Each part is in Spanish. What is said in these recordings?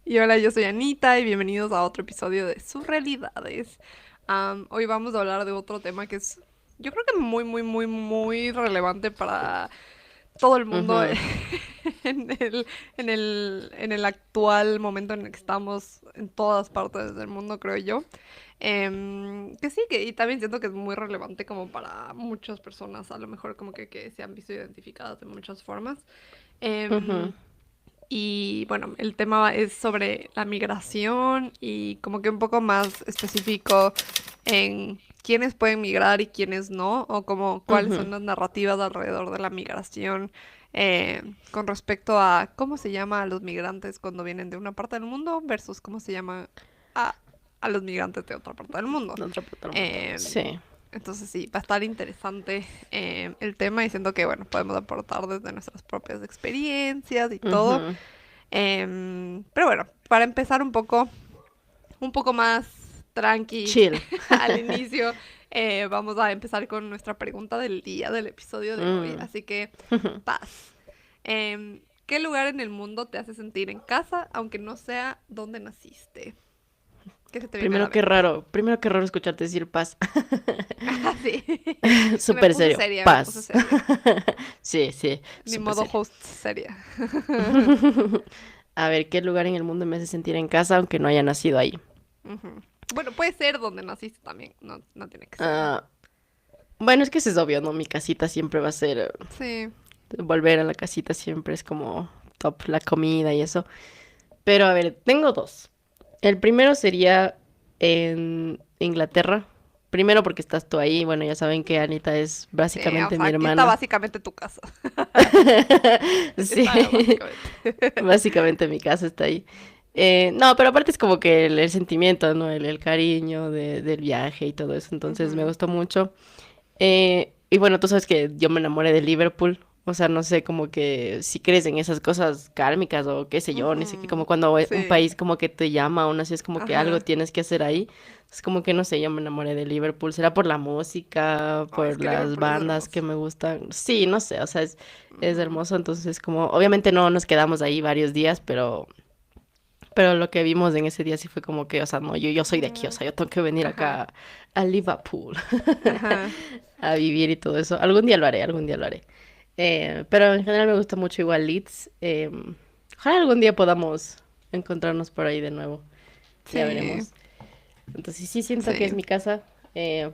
Y hola, yo soy Anita y bienvenidos a otro episodio de Surrealidades. Hoy vamos a hablar de otro tema que es, yo creo que muy relevante para todo el mundo Ujú. en el actual momento en el que estamos en todas partes del mundo, creo yo. Que sí, y también siento que es muy relevante como para muchas personas, a lo mejor como que se han visto identificadas de muchas formas. Ujú. Em, y bueno, el tema es sobre la migración y como que un poco más específico en quiénes pueden migrar y quiénes no, o como cuáles Ujú. son las narrativas alrededor de la migración con respecto a cómo se llama a los migrantes cuando vienen de una parte del mundo versus cómo se llama a, a los migrantes de otra parte del mundo. De otro puto mundo. Em, Sí. entonces sí, va a estar interesante el tema y siento que, bueno, podemos aportar desde nuestras propias experiencias y todo. Ujú. Pero bueno, para empezar un poco más tranqui Chill. al inicio, vamos a empezar con nuestra pregunta del día del episodio de hoy. Mm. Así que, Ujú. paz. ¿Qué lugar en el mundo te hace sentir en casa, aunque no sea donde naciste? ¿Qué se te viene a la mente? Primero que raro escucharte decir paz. Ah, sí. Que me Súper puse serio, seria, me puse paz. seria. Sí, sí, Ni súper modo serio. host seria. A ver, ¿qué lugar en el mundo me hace sentir en casa aunque no haya nacido ahí? Ujú. Bueno, puede ser donde naciste también, no, no tiene que ser. Ah, bueno, es que eso es obvio, ¿no? Mi casita siempre va a ser, Sí. volver a la casita siempre es como top, la comida y eso. Pero a ver, tengo dos. El primero sería en Inglaterra. Primero porque estás tú ahí. Bueno, ya saben que Anita es Sí, o básicamente sea, mi aquí está hermana. básicamente tu casa. Está Sí, básicamente. básicamente mi casa está ahí. No, pero aparte es como que el sentimiento, ¿no? El cariño del viaje y todo eso. Entonces me Ujú. gustó mucho. Y bueno, tú sabes que yo me enamoré de Liverpool. O sea, no sé, como que si crees en esas cosas kármicas o qué sé yo, ni sé qué, como Ujú. cuando un Sí. país como que te llama, aún así es como que algo Ajá. tienes que hacer ahí. Es como que no sé, yo me enamoré de Liverpool. ¿Será por la música, Ay, es por que las Liverpool es bandas que hermoso. me gustan? Sí, no sé, o sea, es Ujú. hermoso. Entonces, como, obviamente no nos quedamos ahí varios días, pero lo que vimos en ese día sí fue como que, o sea, no, yo soy de aquí, o Mm. sea, yo tengo que venir Ajá. acá a Liverpool Ajá. a vivir y todo eso. Algún día lo haré, algún día lo haré. Pero en general me gusta mucho igual Leeds. Ojalá algún día podamos encontrarnos por ahí de nuevo. Ya Sí. veremos. Entonces sí siento que es Sí. mi casa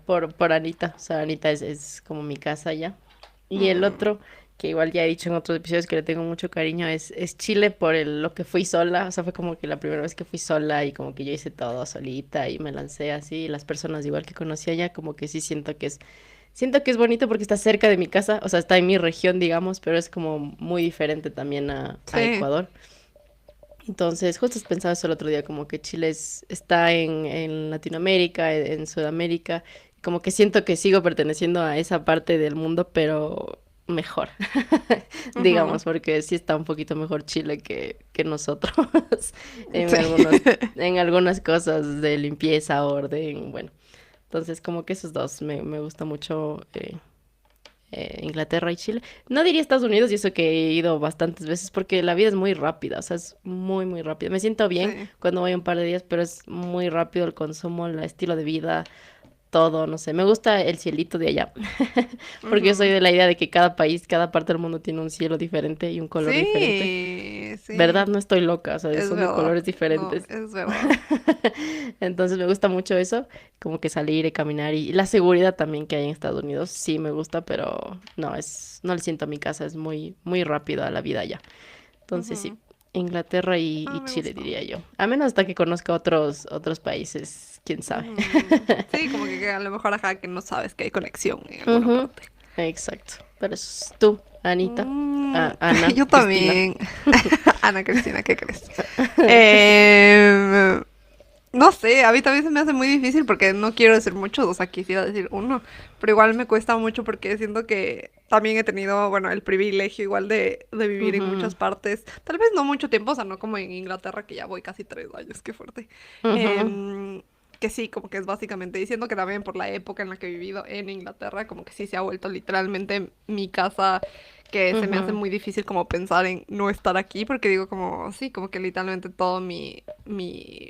por Anita. O sea, Anita es como mi casa ya. Y el Mm. otro, que igual ya he dicho en otros episodios que le tengo mucho cariño, es Chile por lo que fui sola. O sea, fue como que la primera vez que fui sola y como que yo hice todo solita y me lancé así. Y las personas igual que conocí allá, como que sí siento que es bonito porque está cerca de mi casa. O sea, está en mi región, digamos, pero es como muy diferente también a Sí. Ecuador. Entonces, justo pensaba eso el otro día, como que Chile está en Latinoamérica, en Sudamérica, como que siento que sigo perteneciendo a esa parte del mundo, pero mejor, Ujú. digamos, porque sí está un poquito mejor Chile que nosotros en Sí. en algunas cosas de limpieza, orden, bueno. Entonces, como que esos dos me gusta mucho. Inglaterra y Chile. No diría Estados Unidos y eso que he ido bastantes veces porque la vida es muy rápida, o sea, es muy rápida. Me siento bien Sí. cuando voy un par de días, pero es muy rápido el consumo, el estilo de vida, todo, no sé. Me gusta el cielito de allá, porque yo soy Ujú. de la idea de que cada país, cada parte del mundo tiene un cielo diferente y un color diferente. Sí. ¿Verdad? Sí. No estoy loca, o sea, Es son de verdad. colores No, diferentes. es verdad. Entonces me gusta mucho eso, como que salir y caminar y la seguridad también que hay en Estados Unidos, sí me gusta, pero no le siento a mi casa, es muy rápido a la vida allá. Entonces sí, Ujú. Inglaterra Ah, y me Chile gustó. diría yo. A menos hasta que conozca otros países, quién sabe. Ujú. Sí, como que a lo mejor ajá, que no sabes que hay conexión en alguna Ujú. parte. Exacto. Pero eso es tú, Anita, Mm, Ana, yo Cristina. también. Ana Cristina, ¿qué crees? Em, no sé, a mí también se me hace muy difícil porque no quiero decir muchos, o sea, quisiera decir uno, pero igual me cuesta mucho porque siento que también he tenido, bueno, el privilegio igual de vivir en Ujú. muchas partes, tal vez no mucho tiempo, o sea, no como en Inglaterra que ya voy casi 3 años, qué fuerte. Ujú. Em, que sí, como que es básicamente, diciendo que también por la época en la que he vivido en Inglaterra, como que sí se ha vuelto literalmente mi casa que se me hace Ujú, muy difícil como pensar en no estar aquí, porque digo como, sí, como que literalmente toda mi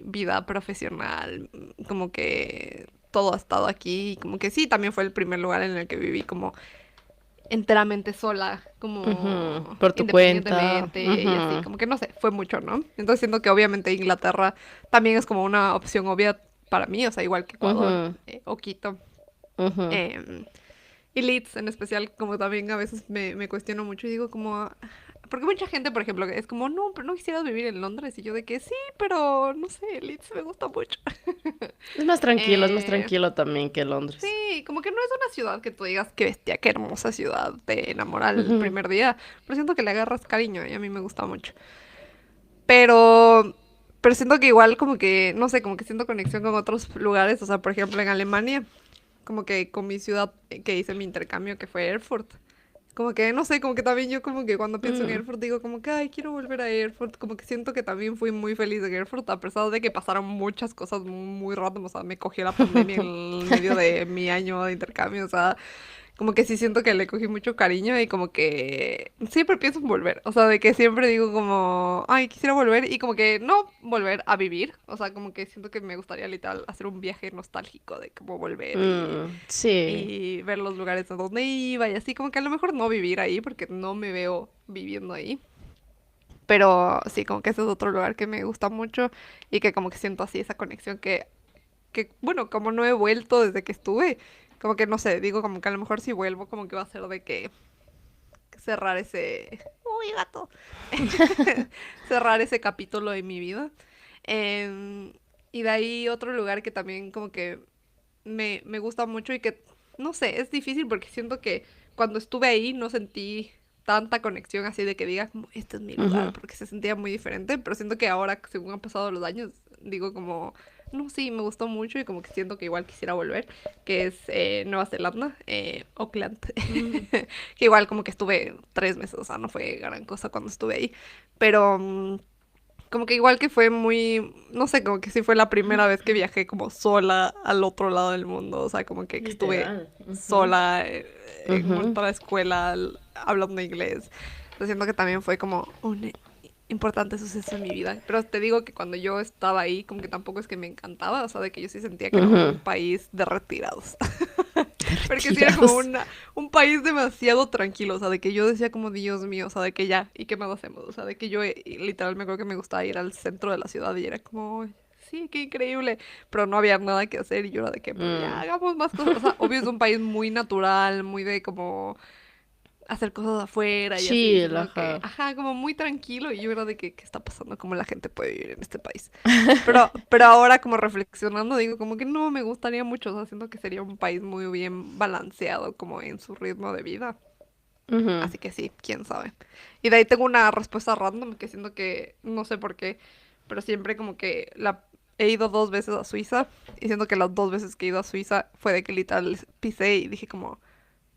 vida profesional, como que todo ha estado aquí, y como que sí, también fue el primer lugar en el que viví como enteramente sola, ujú, como por tu cuenta. independientemente y así, Ujú, como que no sé, fue mucho, ¿no? Entonces siento que obviamente Inglaterra también es como una opción obvia para mí, o sea, igual que Ecuador ujú, o Quito. ujú. em, y Leeds en especial, como también a veces me cuestiono mucho y digo como, porque mucha gente, por ejemplo, es como, no, pero no quisieras vivir en Londres. Y yo de que sí, pero no sé, Leeds me gusta mucho. Es más Eh, tranquilo también que Londres. sí, como que no es una ciudad que tú digas, qué bestia, qué hermosa ciudad, te enamora el Ujú, primer día, pero siento que le agarras cariño y a mí me gusta mucho. Pero, pero siento que igual como que, no sé, como que siento conexión con otros lugares, o sea, por ejemplo en Alemania, como que con mi ciudad que hice mi intercambio, que fue Erfurt. Como que, no sé, como que también yo como que cuando pienso en mm. Erfurt digo como que, ay, quiero volver a Erfurt. Como que siento que también fui muy feliz en Erfurt, a pesar de que pasaron muchas cosas muy random. O sea, me cogió la pandemia en el medio de mi año de intercambio. O sea, como que sí siento que le cogí mucho cariño y como que siempre pienso en volver. O sea, de que siempre digo como, ay, quisiera volver y como que no volver a vivir. O sea, como que siento que me gustaría literal hacer un viaje nostálgico de cómo volver Sí. y ver los lugares a donde iba y así, como que a lo mejor no vivir ahí porque no me veo viviendo ahí. Pero sí, como que ese es otro lugar que me gusta mucho y que como que siento así esa conexión bueno, como no he vuelto desde que estuve, como que no sé, digo como que a lo mejor si vuelvo como que va a ser de que cerrar ese... ¡Uy, gato! Cerrar ese capítulo de mi vida. Em, y de ahí otro lugar que también como que me gusta mucho y que, no sé, es difícil porque siento que cuando estuve ahí no sentí tanta conexión así de que diga como, este es mi lugar, Ujú. porque se sentía muy diferente, pero siento que ahora, según han pasado los años, digo como, no, sí, me gustó mucho y como que siento que igual quisiera volver, que es Nueva Zelanda, Auckland, Mm. que igual como que estuve 3 meses, o sea, no fue gran cosa cuando estuve ahí, pero... como que igual que fue muy, no sé, como que sí fue la primera vez que viajé como sola al otro lado del mundo, o sea, como que estuve Literal. Ujú, sola en ujú. otra escuela hablando inglés. Entonces siento que también fue como un importante suceso en mi vida. Pero te digo que cuando yo estaba ahí, como que tampoco es que me encantaba, o sea, de que yo sí sentía que era un Ujú. país de retirados. De Porque sí era como retirados. un país demasiado tranquilo, o sea, de que yo decía como, Dios mío, o sea, de que ya, ¿y qué más hacemos? O sea, de que yo literal me acuerdo que me gustaba ir al centro de la ciudad y era como, sí, qué increíble, pero no había nada que hacer y yo era de que, pero ya Mm. hagamos más cosas. O sea, obvio es un país muy natural, muy de como hacer cosas afuera y así, Chill, siendo que, ajá. ajá, como muy tranquilo y yo era de que, ¿qué está pasando? ¿Cómo la gente puede vivir en este país? Pero ahora como reflexionando digo como que no, me gustaría mucho, o sea, siento que sería un país muy bien balanceado como en su ritmo de vida. Ujú, Así que sí, quién sabe. Y de ahí tengo una respuesta random que siento que no sé por qué, pero siempre como que he ido 2 veces a Suiza y siento que las 2 veces que he ido a Suiza fue de que literal pisé y dije como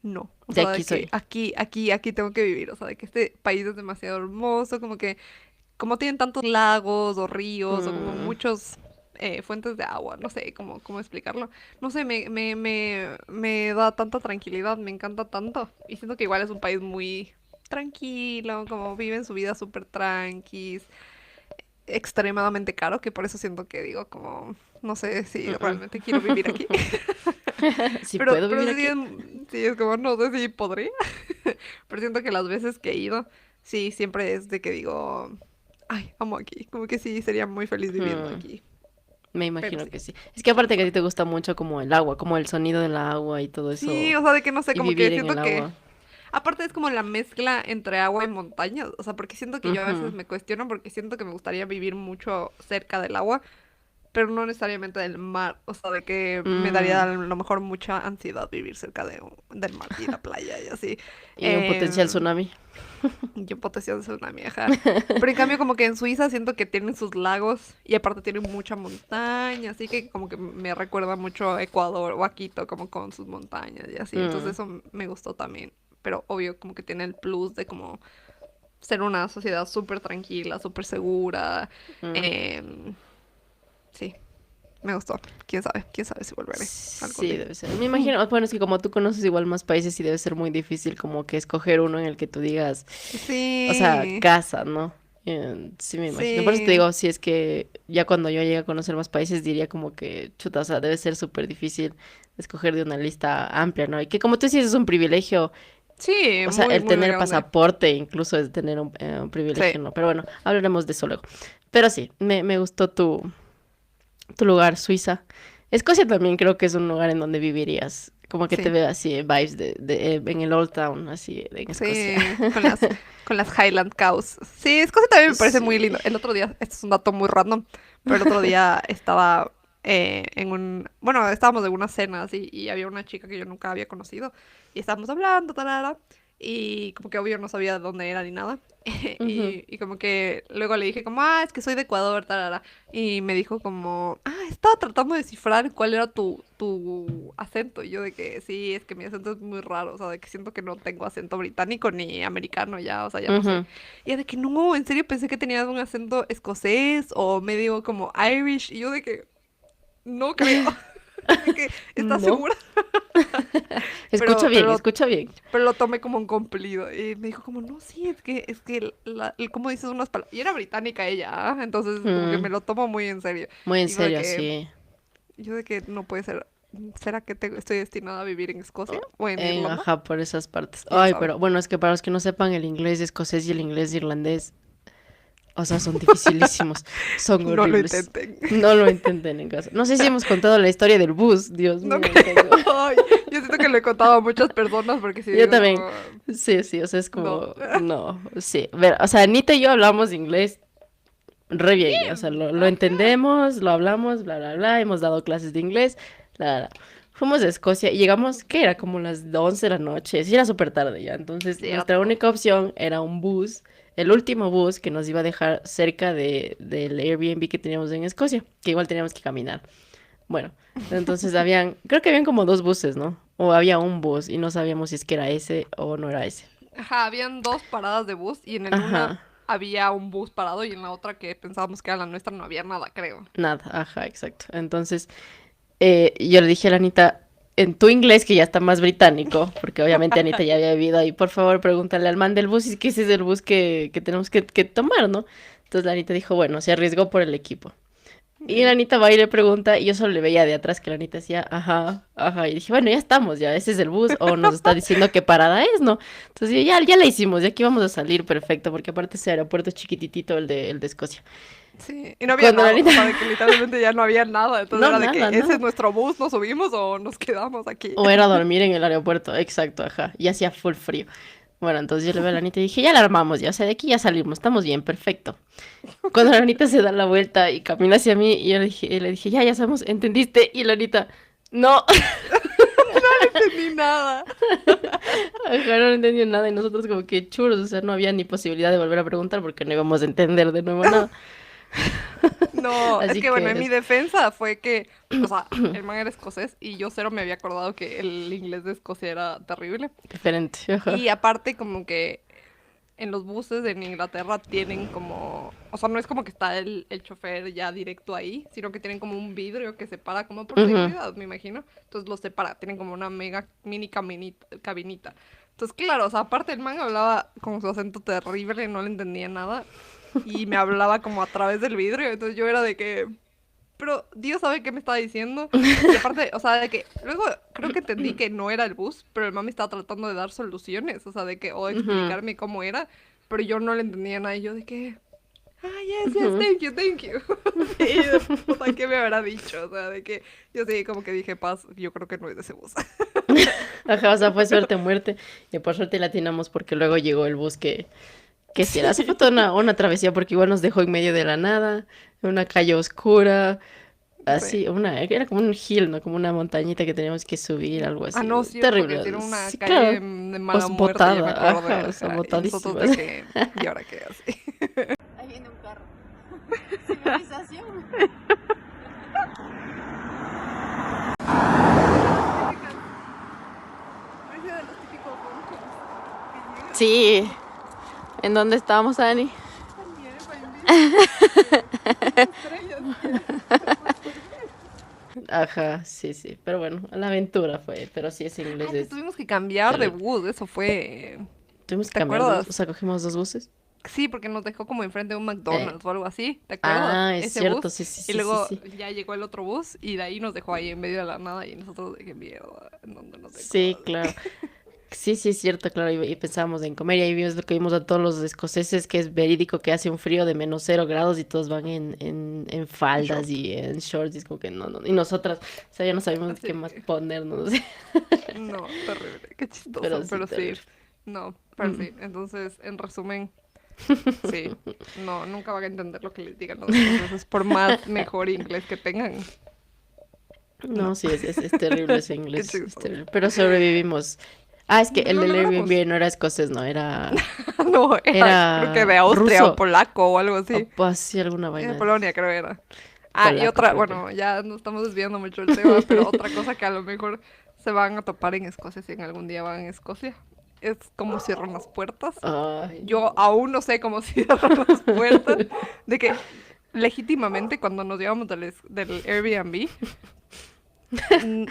no, o de sea, aquí de que soy. aquí tengo que vivir, o sea, de que este país es demasiado hermoso, como que como tienen tantos lagos o ríos o como Mm, muchos fuentes de agua, no sé cómo explicarlo. No sé, me da tanta tranquilidad, me encanta tanto. Y siento que igual es un país muy tranquilo, como viven su vida súper tranquis, extremadamente caro, que por eso siento que digo como, no sé si mm, realmente quiero vivir aquí. mm. Si Pero, puedo pero vivir sí, aquí. sí, es como, no sé si podría. Pero siento que las veces que he ido, sí, siempre es de que digo, ay, amo aquí. Como que sí, sería muy feliz viviendo Mm, aquí. me Pero imagino sí, que sí. Es que quién aparte que a ti sabe. te gusta mucho como el agua, como el sonido del agua y todo Sí, eso. o sea, de que no sé, Y como que vivir en el siento que, agua. aparte es como la mezcla entre agua y montaña. O sea, porque siento que yo a veces Ujú, me cuestiono porque siento que me gustaría vivir mucho cerca del agua, pero no necesariamente del mar. O sea, de que me daría mm. a lo mejor mucha ansiedad vivir cerca del mar y la playa y así. Y un potencial Em, tsunami. Yo potencial es una vieja. Pero en cambio, como que en Suiza siento que tienen sus lagos y aparte tienen mucha montaña, así que como que me recuerda mucho a Ecuador o a Quito, como con sus montañas y así. Entonces Mm, eso me gustó también. Pero obvio, como que tiene el plus de como ser una sociedad súper tranquila, súper segura. mm. em, sí, me gustó. Quién sabe si volveré algún Sí, día. debe ser. Me imagino, bueno, es que como tú conoces igual más países y debe ser muy difícil como que escoger uno en el que tú digas, o sea, Sí, casa, ¿no? Sí, me imagino. Por eso te sí, digo, si es que ya cuando yo llegue a conocer más países diría como que, chuta, o sea, debe ser súper difícil escoger de una lista amplia, ¿no? Y que como tú dices, es un privilegio, sí, o sea, muy, el muy, muy tener grande. pasaporte incluso es tener un Sí, privilegio, ¿no? Pero bueno, hablaremos de eso luego. Pero sí, me gustó tu lugar, Suiza. Escocia también creo que es un lugar en donde vivirías. Como que te sí, veo así, vibes en el Old Town, así, en Escocia. sí, con las Highland Cows. Sí, Escocia también me parece muy Sí. lindo. El otro día, esto es un dato muy random, pero el otro día estaba bueno, estábamos en una cena así y había una chica que yo nunca había conocido y estábamos hablando, tarara, y como que obvio no sabía de dónde era ni nada. Ujú, Y como que luego le dije como, es que soy de Ecuador, tarara. Y me dijo como, estaba tratando de descifrar cuál era tu acento. Y yo de que sí, es que mi acento es muy raro, o sea, de que siento que no tengo acento británico ni americano ya, o sea, ya no sé. ujú. Y ella de que no, en serio pensé que tenías un acento escocés o medio como Irish. Y yo de que no creo, de que estás No. segura. Escucha Pero, bien, pero escucha bien. pero lo tomé como un cumplido. Y me dijo como, no, sí, es que, ¿cómo dices unas palabras? Y era británica ella, entonces como que me Mm, lo tomo muy en serio. muy en Y como de serio, que, sí. yo de que no puede ser, ¿será que estoy destinada a vivir en Escocia o en Irlanda? Ajá, por esas partes. ¿Quién Ay, sabe? pero bueno, es que para los que no sepan, el inglés escocés y el inglés irlandés, o sea, son dificilísimos, son No lo horribles. intenten. No lo intenten en casa. No sé si hemos contado la historia del bus, Dios No mío, creo. tengo. Ay, yo siento que lo he contado a muchas personas porque si Yo digo también. como, Sí, sí, o sea, es no. como, no, sí. Ver, o sea, Anita y yo hablamos inglés re bien, ya, o sea, lo Ajá. entendemos, lo hablamos, bla, bla, bla, hemos dado clases de inglés, bla, bla, bla. Fuimos a Escocia y llegamos, ¿qué era? Como las 11 de la noche, sí, era súper tarde ya, entonces Sí, era nuestra todo. única opción era un bus, el último bus que nos iba a dejar cerca del Airbnb que teníamos en Escocia, que igual teníamos que caminar. Bueno, entonces creo que habían como dos buses, ¿no? O había un bus y no sabíamos si es que era ese o no era ese. Ajá, habían dos paradas de bus y en el una Ajá, había un bus parado y en la otra que pensábamos que era la nuestra no había nada, creo. nada, ajá, exacto. Entonces, yo le dije a la Anita, en tu inglés, que ya está más británico, porque obviamente Anita ya había vivido ahí, por favor, pregúntale al man del bus si es que ese es el bus que tenemos que tomar, ¿no? Entonces la Anita dijo, bueno, se arriesgó por el equipo. Y la Sí. Anita va y le pregunta, y yo solo le veía de atrás que la Anita decía, ajá, ajá, y dije, bueno, ya estamos, ya, ese es el bus, o nos está diciendo qué parada es, ¿no? Entonces ya la hicimos, ya aquí vamos a salir perfecto, porque aparte ese aeropuerto es chiquititito, el de Escocia. Sí, y no había Cuando la nada, o Anita, sea, de que literalmente ya no había nada, entonces no, era de que nada, ese es nada. nuestro bus, nos subimos o nos quedamos aquí. O era dormir en el aeropuerto, exacto, ajá. Y hacía full frío. Bueno, entonces yo le veo a la Anita y dije, ya la armamos, ya, o sea, de aquí ya salimos, estamos bien, perfecto. Cuando la Anita se da la vuelta y camina hacia mí, y yo le dije, ya sabemos, ¿entendiste? Y la Anita, no, No entendí nada. ajá, no entendió nada y nosotros como que churos, o sea, no había ni posibilidad de volver a preguntar porque no íbamos a entender de nuevo nada. No, es Así que bueno, en que mi defensa fue que, o sea, el man era escocés y yo cero me había acordado que el inglés de Escocia era terrible. diferente, ajá. Y aparte como que en los buses en Inglaterra tienen como, o sea, no es como que está el chofer ya directo ahí, sino que tienen como un vidrio que separa como por Ujú. seguridad, me imagino. Entonces los separa, tienen como una mega mini cabinita. Entonces, claro, o sea, aparte el man hablaba con su acento terrible, no le entendía nada y me hablaba como a través del vidrio, entonces yo era de que, pero Dios sabe qué me estaba diciendo. Y aparte, o sea, de que luego creo que entendí que no era el bus, pero el mami estaba tratando de dar soluciones, o sea, de que, o Ujú, explicarme cómo era, pero yo no le entendía nada. Y yo de que, yes, ujú. thank you. Y de puta, ¿qué me habrá dicho? O sea, de que yo sí, como que dije, paz, yo creo que no es de ese bus. Ajá, o sea, fue suerte o muerte. Y por suerte la atinamos porque luego llegó el bus que sí era. Se fue toda una travesía porque igual nos dejó en medio de la nada, en una calle oscura, Sí. así, era como un hill, ¿no? Como una montañita que teníamos que subir, algo Ah, así. no, sí, porque tiene Terrible. una Sí, calle claro. de mala Os muerte, ya me botada, acordé, ajá, o sea, ajá. Y nosotros botadísimas. de que, ¿y ahora qué así? Ahí viene un carro. Civilización. Sí. ¿En dónde estábamos, Ani? Ajá, sí, sí. Pero bueno, la aventura fue. Pero sí, ese Ah, inglés que es tuvimos que cambiar de terrible. bus, eso fue... Tuvimos que ¿Te cambiar dos, o acuerdas? sea, cogimos dos buses. Sí, porque nos dejó como enfrente de un Eh, McDonald's o algo así, ¿te acuerdas? ah, es Ese cierto, bus. sí, sí, Y sí, sí, luego sí. ya llegó el otro bus y de ahí nos dejó ahí en medio de la nada y nosotros de qué mierda, ¿en dónde nos dejó? Sí, claro. Sí, sí, es cierto, claro. Y pensábamos en comer y ahí vimos lo que vimos a todos los escoceses, que es verídico que hace un frío de -0 grados y todos van en En faldas short. y en shorts y es como que no, no. Y nosotras, o sea, ya no sabíamos Así qué más que, ponernos. no, terrible, qué Pero chistoso, sí, pero sí. terrible. No, pero Mm. sí. Entonces, en resumen, sí. No, nunca van a entender lo que les digan los escoceses, por más mejor inglés que tengan. No, No, sí, es terrible ese qué inglés, es chistoso. terrible. Pero sobrevivimos. Ah, es que el Lo del logramos. Airbnb no era escocés, no, No, era creo que de era Austria o ruso. polaco o algo O así. así alguna De vaina Polonia creo era. Ah, y polaco, otra, creo que era. bueno, ya nos estamos desviando mucho del tema, pero otra cosa que a lo mejor se van a topar en Escocia si en algún día van a Escocia es cómo cierran las puertas. Ay, Yo no. aún no sé cómo cierran las puertas, de que legítimamente cuando nos llevamos del Airbnb,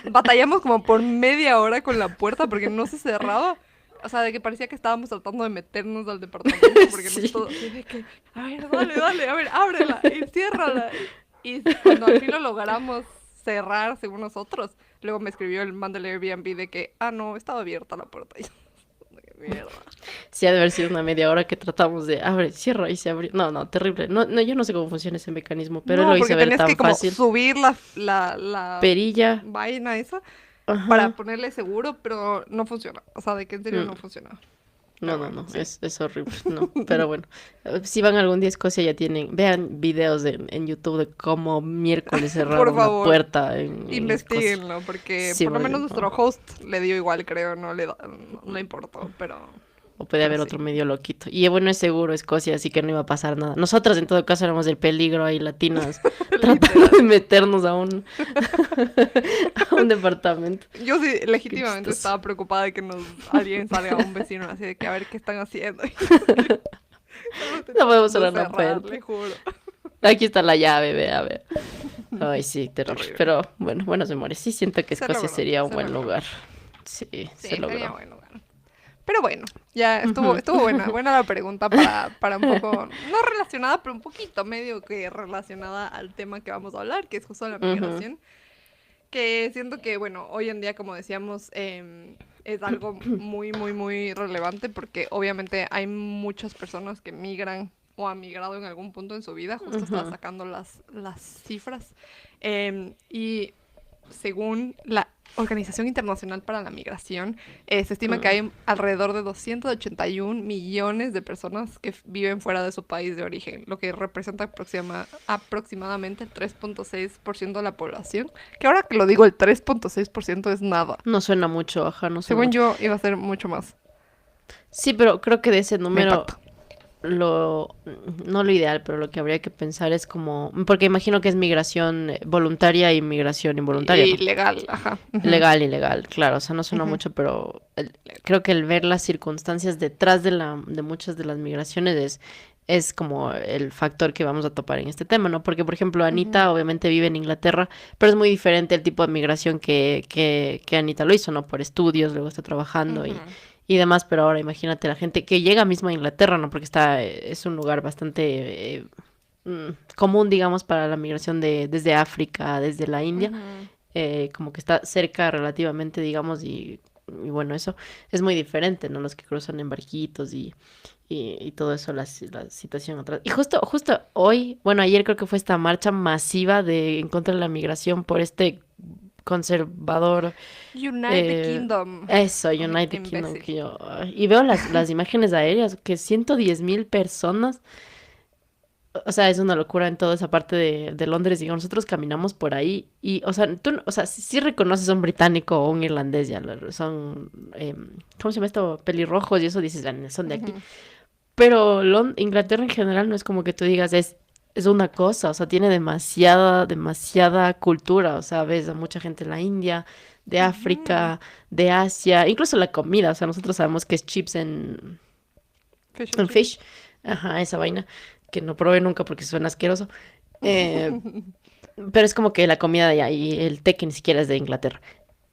batallamos como por media hora con la puerta porque no se cerraba. O sea, de que parecía que estábamos tratando de meternos al departamento porque Sí. nosotros así de que, a ver, dale, dale, a ver, ábrela y ciérrala. Y cuando al fin lo logramos cerrar, según nosotros, luego me escribió el man del Airbnb de que, ah, no, estaba abierta la puerta. Y yo, qué mierda. Sí, ha de haber sido una media hora que tratamos de abre, cierra y se abrió. No, no, terrible. No, no, yo no sé cómo funciona ese mecanismo, pero él No, lo hizo porque ver tenías que tan como fácil. subir la Perilla, vaina esa para ajá. ponerle seguro, pero no funciona. O sea, de que en serio Mm, no funciona. no, Pero no, bueno, no, sí. es horrible, no. Pero bueno, si van algún día a Escocia ya tienen, vean videos en YouTube de cómo miércoles Por cerraron una favor, puerta en Escocia. investiguenlo, porque Sí, por lo porque menos no. nuestro host le dio igual, creo, no le importó, O puede pero haber sí. otro medio loquito. Y bueno, es seguro Escocia, así que no iba a pasar nada. Nosotras en todo caso éramos del peligro ahí latinas, tratando de Literal. meternos a un departamento. Yo sí, Qué legítimamente chistoso. estaba preocupada de que alguien salga, un vecino, así de que a ver qué están haciendo. Estamos No podemos intentando cerrar la cerrar, puerta. le juro. Aquí está la llave, ve, a ver. Ay, sí, terrible. Terrible. Pero bueno, buenos memorias. Sí, siento que Se Escocia logró, sería un se buen logró. lugar. Sí, se Sí, sería logró. bueno. Pero bueno, ya Ujú, estuvo buena la pregunta para un poco, no relacionada, pero un poquito medio que relacionada al tema que vamos a hablar, que es justo la ujú, migración, que siento que, bueno, hoy en día, como decíamos, es algo muy, muy, muy relevante porque obviamente hay muchas personas que migran o han migrado en algún punto en su vida, justo estaba ujú, sacando las cifras, y según la Organización Internacional para la Migración, se estima que mm. hay alrededor de 281 millones de personas que viven fuera de su país de origen, lo que representa aproximadamente el 3.6% de la población, que ahora que lo digo, el 3.6% es nada. No suena mucho, ajá, no suena Según mucho. yo, iba a ser mucho más. Sí, pero creo que de ese Me número impacta. lo, no lo ideal, pero lo que habría que pensar es como, porque imagino que es migración voluntaria y migración involuntaria, Y ¿no? legal, ajá. Ujú, Legal, ilegal, claro, o sea, no suena ujú, mucho, pero creo que el ver las circunstancias detrás de muchas de las migraciones es como el factor que vamos a topar en este tema, ¿no? Porque, por ejemplo, ujú, Anita obviamente vive en Inglaterra, pero es muy diferente el tipo de migración que Anita lo hizo, ¿no? Por estudios, luego está trabajando ujú. y demás, pero ahora imagínate la gente que llega mismo a Inglaterra, ¿no? Porque es un lugar bastante común, digamos, para la migración desde África, desde la India, Ujú. como que está cerca relativamente, digamos, y bueno, eso es muy diferente, ¿no? Los que cruzan en barquitos y todo eso, la situación atrás. Y justo hoy, bueno, ayer creo que fue esta marcha masiva en contra de la migración por este conservador, United Kingdom. eso, United Kingdom, Imbécil. que yo, ay, y veo las imágenes aéreas, que 110.000 personas, o sea, es una locura en toda esa parte de Londres, digo, nosotros caminamos por ahí y, o sea, o sea, sí reconoces a un británico o un irlandés, ya, son, ¿cómo se llama esto? Pelirrojos y eso dices, "Ah, son de aquí". Ujú. Pero Inglaterra en general no es como que tú digas, es una cosa, o sea, tiene demasiada cultura, o sea, ves a mucha gente en la India, de Ujú. África, de Asia, incluso la comida, o sea, nosotros sabemos que es chips Fish and en chips. fish, ajá, esa vaina, que no probé nunca porque suena asqueroso. Eh, pero es como que la comida de allá y el té que ni siquiera es de Inglaterra.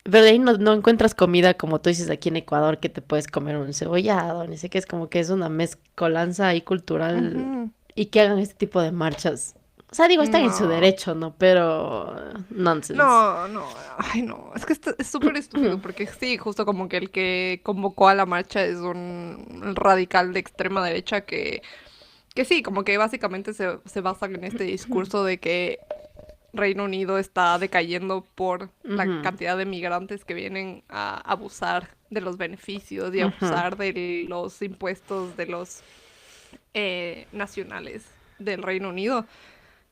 Pero de ahí no encuentras comida como tú dices aquí en Ecuador, que te puedes comer un cebollado, ni sé qué, es como que es una mezcolanza ahí cultural Ujú. y que hagan este tipo de marchas. O sea, digo, están en su No. derecho, ¿no? Pero nonsense. No, no, ay no, es que es súper estúpido porque sí, justo como que el que convocó a la marcha es un radical de extrema derecha que sí, como que básicamente se basan en este discurso de que Reino Unido está decayendo por la Ujú, cantidad de migrantes que vienen a abusar de los beneficios y ujú. abusar de los impuestos de los nacionales del Reino Unido.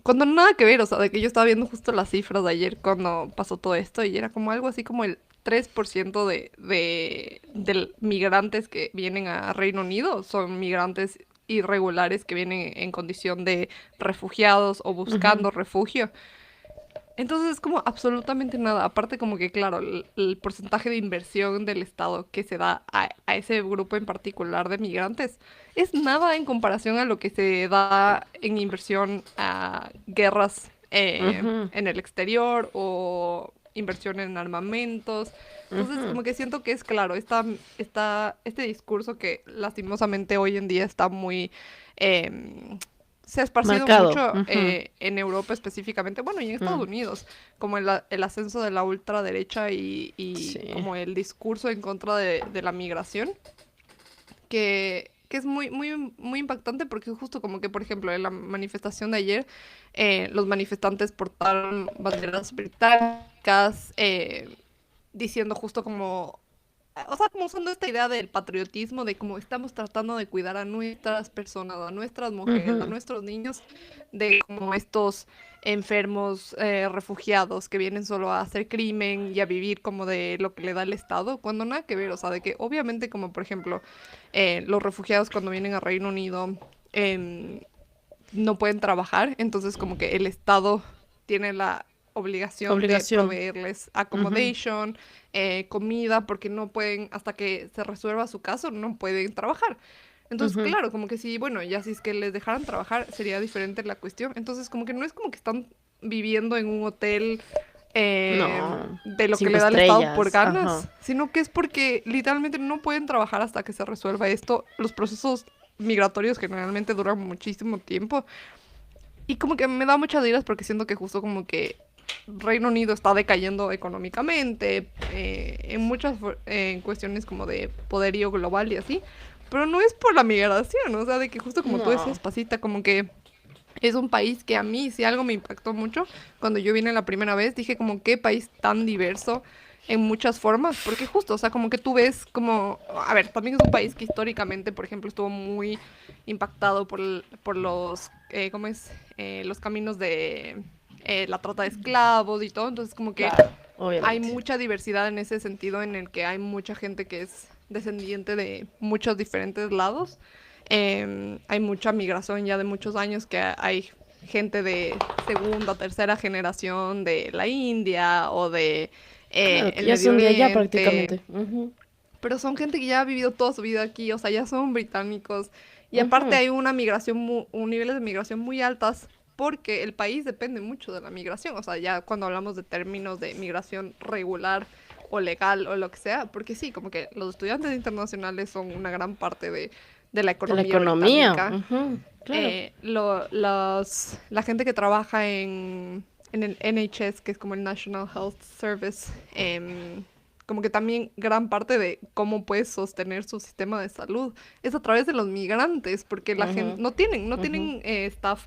Cuando nada que ver, o sea, de que yo estaba viendo justo las cifras de ayer cuando pasó todo esto y era como algo así como el 3% de migrantes que vienen a Reino Unido son migrantes irregulares que vienen en condición de refugiados o Ujú, buscando refugio. Entonces es como absolutamente nada. Aparte como que, claro, el porcentaje de inversión del Estado que se da a ese grupo en particular de migrantes es nada en comparación a lo que se da en inversión a guerras ujú, en el exterior o inversión en armamentos. Entonces ujú. como que siento que es claro, este discurso que lastimosamente hoy en día está muy... em, se ha esparcido Marcado. mucho Ujú. en Europa específicamente, bueno, y en Estados Mm, Unidos, como el ascenso de la ultraderecha y sí. como el discurso en contra de la migración, que es muy, muy, muy impactante porque justo como que, por ejemplo, en la manifestación de ayer, los manifestantes portaron banderas británicas diciendo justo como o sea, como usando esta idea del patriotismo, de cómo estamos tratando de cuidar a nuestras personas, a nuestras mujeres, a Ujú. nuestros niños, de como estos enfermos, refugiados que vienen solo a hacer crimen y a vivir como de lo que le da el Estado, cuando nada que ver, o sea, de que obviamente como por ejemplo los refugiados cuando vienen a Reino Unido em, no pueden trabajar, entonces como que el Estado tiene la obligación de Obligación. proveerles Ujú, accommodation, comida, porque no pueden, hasta que se resuelva su caso, no pueden trabajar. Entonces, ujú. claro, como que sí, bueno, ya si es que les dejaran trabajar, sería diferente la cuestión. Entonces, como que no es como que están viviendo en un hotel No. de lo que Cinco le da el Estado por estrellas. ganas, Ajá. sino que es porque literalmente no pueden trabajar hasta que se resuelva esto. Los procesos migratorios generalmente duran muchísimo tiempo y como que me da muchas iras porque siento que justo como que Reino Unido está decayendo económicamente, en muchas en cuestiones como de poderío global y así, pero no es por la migración, o sea, de que justo como tú No. decías, Pasita, como que es un país que a mí sí algo me impactó mucho cuando yo vine la primera vez, dije como qué país tan diverso en muchas formas, porque justo, o sea, como que tú ves como, a ver, también es un país que históricamente, por ejemplo, estuvo muy impactado por los, ¿cómo es? Los caminos de la trata de esclavos y todo, entonces como que Claro, hay obviamente. mucha diversidad en ese sentido en el que hay mucha gente que es descendiente de muchos diferentes lados. Hay mucha migración ya de muchos años que hay gente de segunda, tercera generación de la India o de Claro, que el ya Medio son de allá Oriente, prácticamente. Ujú, pero son gente que ya ha vivido toda su vida aquí, o sea, ya son británicos. Y aparte ujú. hay una migración, un niveles de migración muy altas porque el país depende mucho de la migración. O sea, ya cuando hablamos de términos de migración regular o legal o lo que sea, porque sí, como que los estudiantes internacionales son una gran parte de la De la economía economía. británica. Ujú, claro. La gente que trabaja en el NHS, que es como el National Health Service, como que también gran parte de cómo puedes sostener su sistema de salud es a través de los migrantes, porque la Ujú, gente no ujú. tienen staff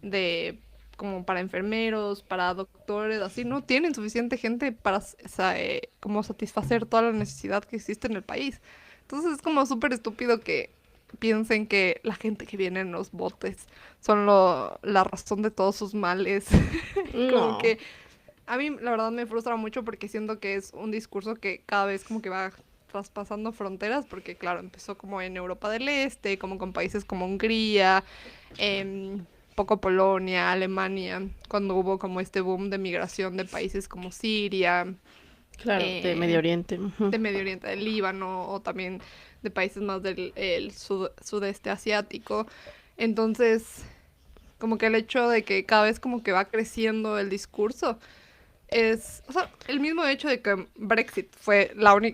de como para enfermeros, para doctores, así, no tienen suficiente gente para como satisfacer toda la necesidad que existe en el país. Entonces es como súper estúpido que piensen que la gente que viene en los botes son la razón de todos sus males. Como No. que a mí la verdad me frustra mucho porque siento que es un discurso que cada vez como que va traspasando fronteras, porque claro, empezó como en Europa del Este, como con países como Hungría, poco Polonia, Alemania, cuando hubo como este boom de migración de países como Siria, Claro, de Medio eh, Oriente. Ujú. de Medio Oriente, del Líbano o también de países más del el sudeste asiático. Entonces, Como que el hecho de que cada vez como que va creciendo el discurso es, o sea, el mismo hecho de que Brexit fue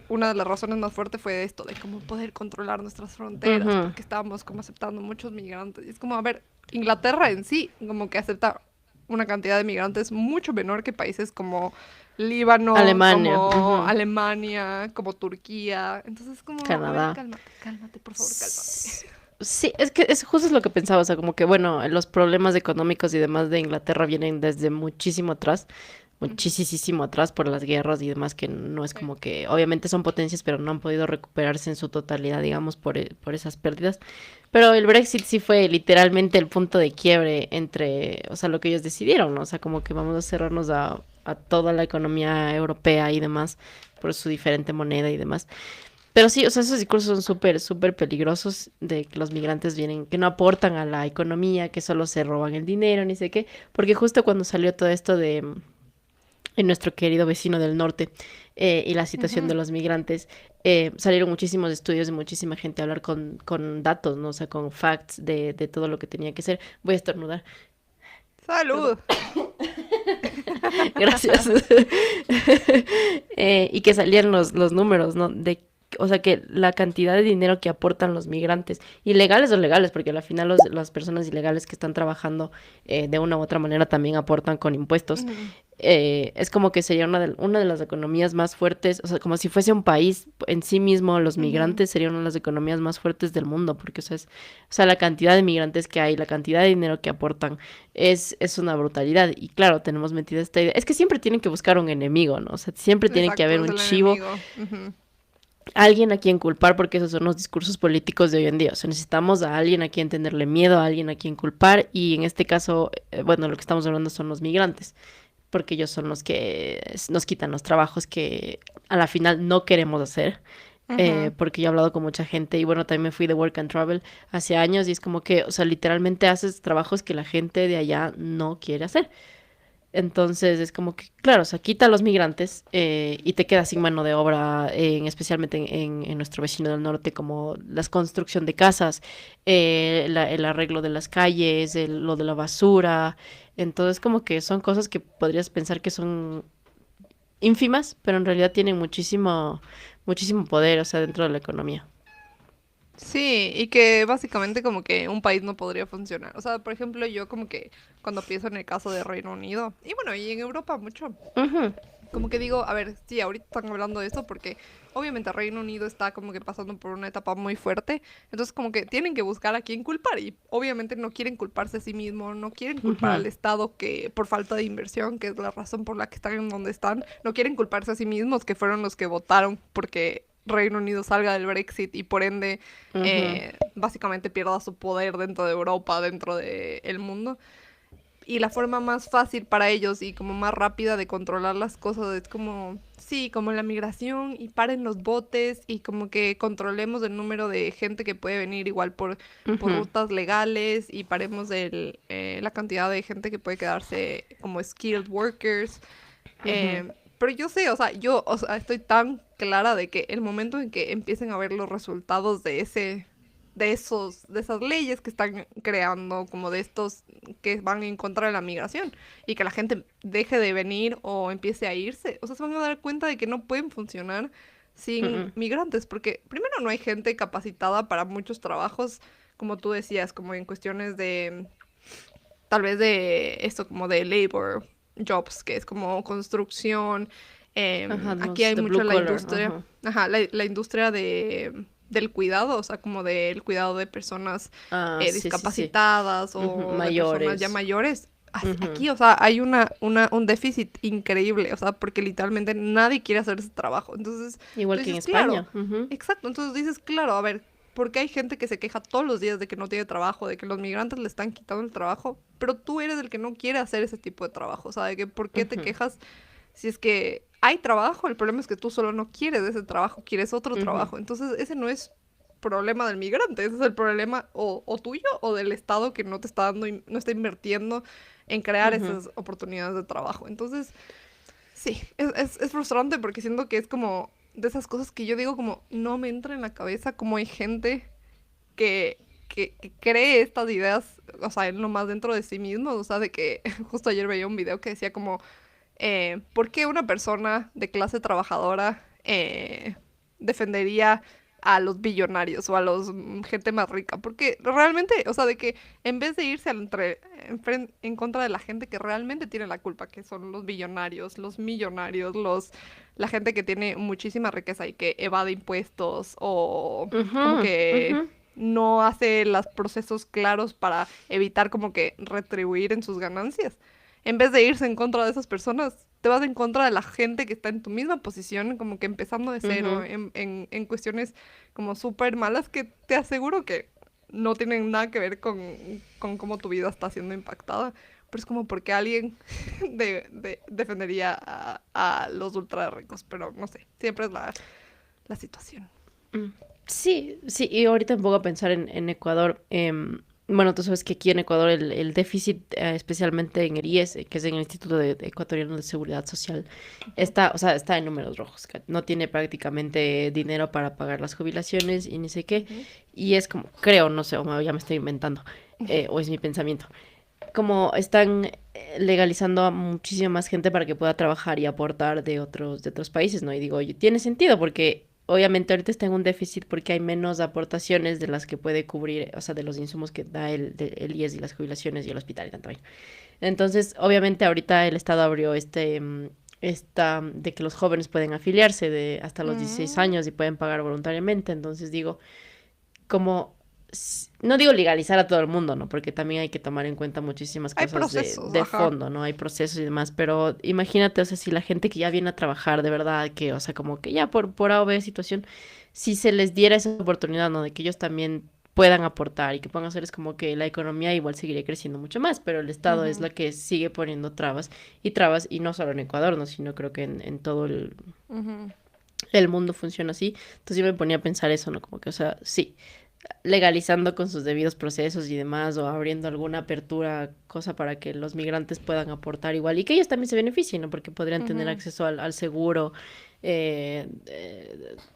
una de las razones más fuertes fue esto, de cómo poder controlar nuestras fronteras, Ujú. porque estábamos como aceptando muchos migrantes. Y es como, a ver, Inglaterra en sí, como que acepta una cantidad de migrantes mucho menor que países como Líbano, Alemania, como ujú, Alemania, como Turquía. Entonces, como, a ver, Canadá. cálmate, cálmate, por favor, cálmate. Sí, es que es justo es lo que pensaba, o sea, como que bueno, los problemas económicos y demás de Inglaterra vienen desde muchísimo atrás, Ujú. muchísimo atrás por las guerras y demás, que no es Sí. como que, obviamente son potencias, pero no han podido recuperarse en su totalidad, digamos, por esas pérdidas. Pero el Brexit sí fue literalmente el punto de quiebre entre, o sea, lo que ellos decidieron, ¿no? O sea, como que vamos a cerrarnos a toda la economía europea y demás, por su diferente moneda y demás. Pero sí, o sea, esos discursos son súper, súper peligrosos de que los migrantes vienen, que no aportan a la economía, que solo se roban el dinero, ni sé qué, porque justo cuando salió todo esto de en nuestro querido vecino del norte y la situación de Ujú. los migrantes, salieron muchísimos estudios de muchísima gente a hablar con datos, ¿no? O sea, con facts de todo lo que tenía que ser. Voy a estornudar, perdón. Salud. Gracias. Y que salían los números, ¿no? De, o sea, que la cantidad de dinero que aportan los migrantes, ilegales o legales, porque al final las personas ilegales que están trabajando de una u otra manera también aportan con impuestos, Ujú. es como que sería una de las economías más fuertes, o sea, como si fuese un país en sí mismo, los Ujú. migrantes serían una de las economías más fuertes del mundo, porque, o sea, la cantidad de migrantes que hay, la cantidad de dinero que aportan, es una brutalidad. Y claro, tenemos metida esta idea. Es que siempre tienen que buscar un enemigo, ¿no? O sea, siempre tiene que Exacto, haber es un el chivo, enemigo. Ujú. alguien a quien culpar, porque esos son los discursos políticos de hoy en día. O sea, necesitamos a alguien a quien tenerle miedo, a alguien a quien culpar. Y en este caso, bueno, lo que estamos hablando son los migrantes, porque ellos son los que nos quitan los trabajos que a la final no queremos hacer. Ujú. Porque yo he hablado con mucha gente y bueno, también me fui de Work and Travel hace años y es como que, o sea, literalmente haces trabajos que la gente de allá no quiere hacer. Entonces es como que, claro, o sea, quita a los migrantes y te quedas sin mano de obra, especialmente en nuestro vecino del norte, como la construcción de casas, el arreglo de las calles, lo de la basura. Entonces como que son cosas que podrías pensar que son ínfimas, pero en realidad tienen muchísimo, muchísimo poder, o sea, dentro de la economía. Sí, y que básicamente como que un país no podría funcionar. O sea, por ejemplo, yo como que cuando pienso en el caso de Reino Unido, y bueno, y en Europa mucho, Ujú, como que digo, a ver, sí, ahorita están hablando de esto porque obviamente Reino Unido está como que pasando por una etapa muy fuerte, entonces como que tienen que buscar a quién culpar y obviamente no quieren culparse a sí mismos, no quieren culpar ujú, al Estado que por falta de inversión, que es la razón por la que están en donde están, no quieren culparse a sí mismos que fueron los que votaron porque Reino Unido salga del Brexit y por ende ujú, básicamente pierda su poder dentro de Europa, dentro del mundo. Y la forma más fácil para ellos y como más rápida de controlar las cosas es como, sí, como la migración y paren los botes y como que controlemos el número de gente que puede venir igual por ujú, rutas legales y paremos la cantidad de gente que puede quedarse como skilled workers. ujú, Pero yo sé, o sea, yo o sea, estoy tan clara de que el momento en que empiecen a ver los resultados de esas leyes que están creando, como de estos que van en contra de la migración, y que la gente deje de venir o empiece a irse, o sea, se van a dar cuenta de que no pueden funcionar sin ujú. migrantes, porque primero no hay gente capacitada para muchos trabajos, como tú decías, como en cuestiones de tal vez de esto como de labor jobs, que es como construcción. Ajá, Aquí hay the mucho blue la collar, industria, ajá. ajá, la industria del cuidado, o sea, como del cuidado de personas Ah, sí, sí, sí. discapacitadas Ujú, o de personas ya mayores. mayores. Ujú. Aquí, o sea, hay un déficit increíble, o sea, porque literalmente nadie quiere hacer ese trabajo. Entonces, tú Igual que en dices, claro, España. Ujú, exacto, entonces dices, claro, a ver, porque hay gente que se queja todos los días de que no tiene trabajo, de que los migrantes le están quitando el trabajo, pero tú eres el que no quiere hacer ese tipo de trabajo, o sea, de que por qué te ujú, quejas si es que hay trabajo, el problema es que tú solo no quieres ese trabajo, quieres otro ujú, trabajo. Entonces, ese no es problema del migrante, ese es el problema o tuyo o del Estado que no te está dando, no está invirtiendo en crear ujú. esas oportunidades de trabajo. Entonces, sí, es frustrante porque siento que es como de esas cosas que yo digo como no me entra en la cabeza como hay gente que, que cree estas ideas, o sea, en lo más dentro de sí mismo, o sea, de que justo ayer veía un video que decía como, ¿por qué una persona de clase trabajadora defendería a los billonarios o a los gente más rica? Porque realmente, o sea, de que en vez de irse en contra de la gente que realmente tiene la culpa, que son los billonarios, los millonarios, la gente que tiene muchísima riqueza y que evade impuestos o como Ujú, que ujú. no hace los procesos claros para evitar como que retribuir en sus ganancias. En vez de irse en contra de esas personas, te vas en contra de la gente que está en tu misma posición, como que empezando de cero, Ujú. en cuestiones como súper malas que te aseguro que no tienen nada que ver con cómo tu vida está siendo impactada. Pero es como porque alguien defendería a los ultra ricos, pero no sé, siempre es la situación. Mm. Sí, sí, y ahorita me pongo a pensar en Ecuador. Bueno, tú sabes que aquí en Ecuador el déficit, especialmente en el IES, que es en el Instituto Ecuatoriano de Seguridad Social, Ujú, está, o sea, está en números rojos. No tiene prácticamente dinero para pagar las jubilaciones y ni sé qué. ujú, Y es como, creo, no sé, ya me estoy inventando, o es mi pensamiento. Como están legalizando a muchísima más gente para que pueda trabajar y aportar de otros países, ¿no? Y digo, oye, tiene sentido porque obviamente ahorita está en un déficit porque hay menos aportaciones de las que puede cubrir, o sea, de los insumos que da el IES y las jubilaciones y el hospital y tanto. Entonces, obviamente ahorita el Estado abrió esta de que los jóvenes pueden afiliarse de hasta los 16 ujú. años y pueden pagar voluntariamente. Entonces digo, como, no digo legalizar a todo el mundo, ¿no? Porque también hay que tomar en cuenta muchísimas Hay cosas de, procesos, de ajá. fondo, ¿no? Hay procesos y demás, pero imagínate, o sea, si la gente que ya viene a trabajar de verdad, que, o sea, como que ya por A o B situación, si se les diera esa oportunidad, ¿no? De que ellos también puedan aportar y que puedan hacer, es como que la economía igual seguiría creciendo mucho más, pero el Estado es Ujú, la que sigue poniendo trabas, y no solo en Ecuador, ¿no? Sino creo que en todo ujú. el mundo funciona así. Entonces yo me ponía a pensar eso, ¿no? Como que, o sea, sí, legalizando con sus debidos procesos y demás, o abriendo alguna apertura, cosa para que los migrantes puedan aportar igual y que ellos también se beneficien, ¿no? Porque podrían tener Ujú, acceso al seguro,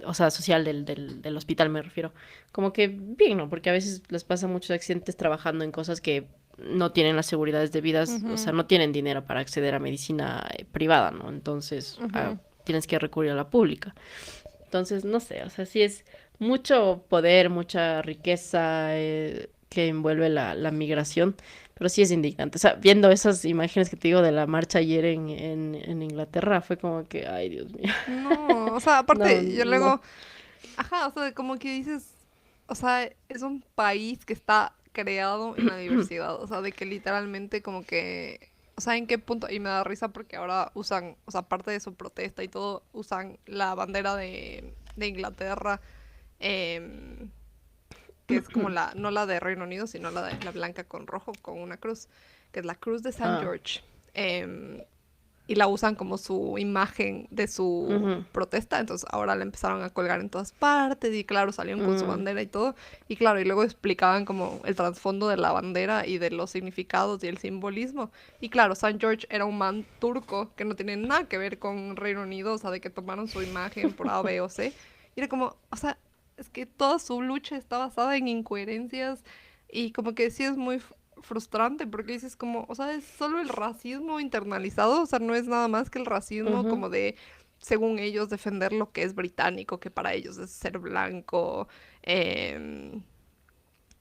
o sea, social del hospital, me refiero. Como que bien, ¿no? Porque a veces les pasa muchos accidentes trabajando en cosas que no tienen las seguridades debidas, o sea, ujú, no tienen dinero para acceder a medicina privada, ¿no? Entonces, ujú. tienes que recurrir a la pública. Entonces, no sé, o sea, sí es mucho poder, mucha riqueza que envuelve la migración, pero sí es indignante. O sea, viendo esas imágenes que te digo de la marcha ayer en Inglaterra, fue como que, ay, Dios mío. No, o sea, No, aparte, yo no. luego, ajá, o sea, como que dices, o sea, es un país que está creado en la diversidad, o sea, de que literalmente como que, o sea, en qué punto, y me da risa porque ahora usan, o sea, aparte de su protesta y todo, usan la bandera de Inglaterra, em, que es como no la de Reino Unido, sino la blanca con rojo, con una cruz, que es la cruz de San Ah, George. Y la usan como su imagen de su ujú, protesta, entonces ahora la empezaron a colgar en todas partes y claro, salieron con su mm, bandera y todo, y claro, y luego explicaban como el trasfondo de la bandera y de los significados y el simbolismo, y claro, San George era un man turco que no tiene nada que ver con Reino Unido, o sea, de que tomaron su imagen por A, B o C, y era como, o sea, es que toda su lucha está basada en incoherencias y como que sí es muy frustrante porque dices como, o sea, es solo el racismo internalizado, o sea, no es nada más que el racismo ujú. como de, según ellos, defender lo que es británico, que para ellos es ser blanco, em,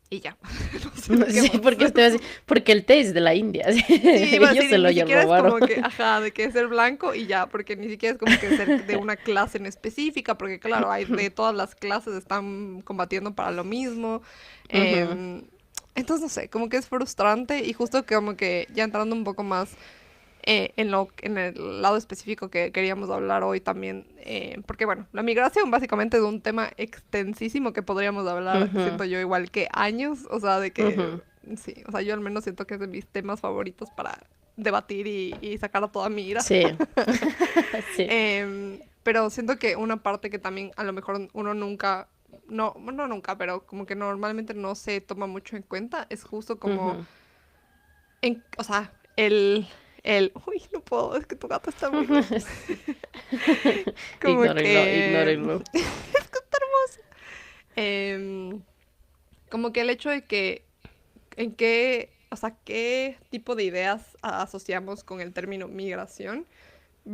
y ya, no sé qué Sí, más. porque te voy a decir, porque el té es de la India, sí. Sí, iba a Ellos decir, y se lo ni siquiera es robaron. como que, ajá, de que es ser blanco y ya, porque ni siquiera es como que ser de una clase en específica, porque claro, hay de todas las clases están combatiendo para lo mismo. Ujú, Em, entonces, no sé, como que es frustrante y justo que como que ya entrando un poco más en el lado específico que queríamos hablar hoy también, porque bueno, la migración básicamente es un tema extensísimo que podríamos hablar, ujú, siento yo, igual que años, o sea, de que, ujú. sí, o sea, yo al menos siento que es de mis temas favoritos para debatir y sacar a toda mi ira. Sí, sí. Pero siento que una parte que también a lo mejor uno nunca, no, no nunca, pero como que normalmente no se toma mucho en cuenta, es justo como Ujú. o sea, uy, no puedo, es que tu gato está muy lindo. Como Ignórenlo, que, ignórenlo. em, como que el hecho de que, en qué, o sea, qué tipo de ideas asociamos con el término migración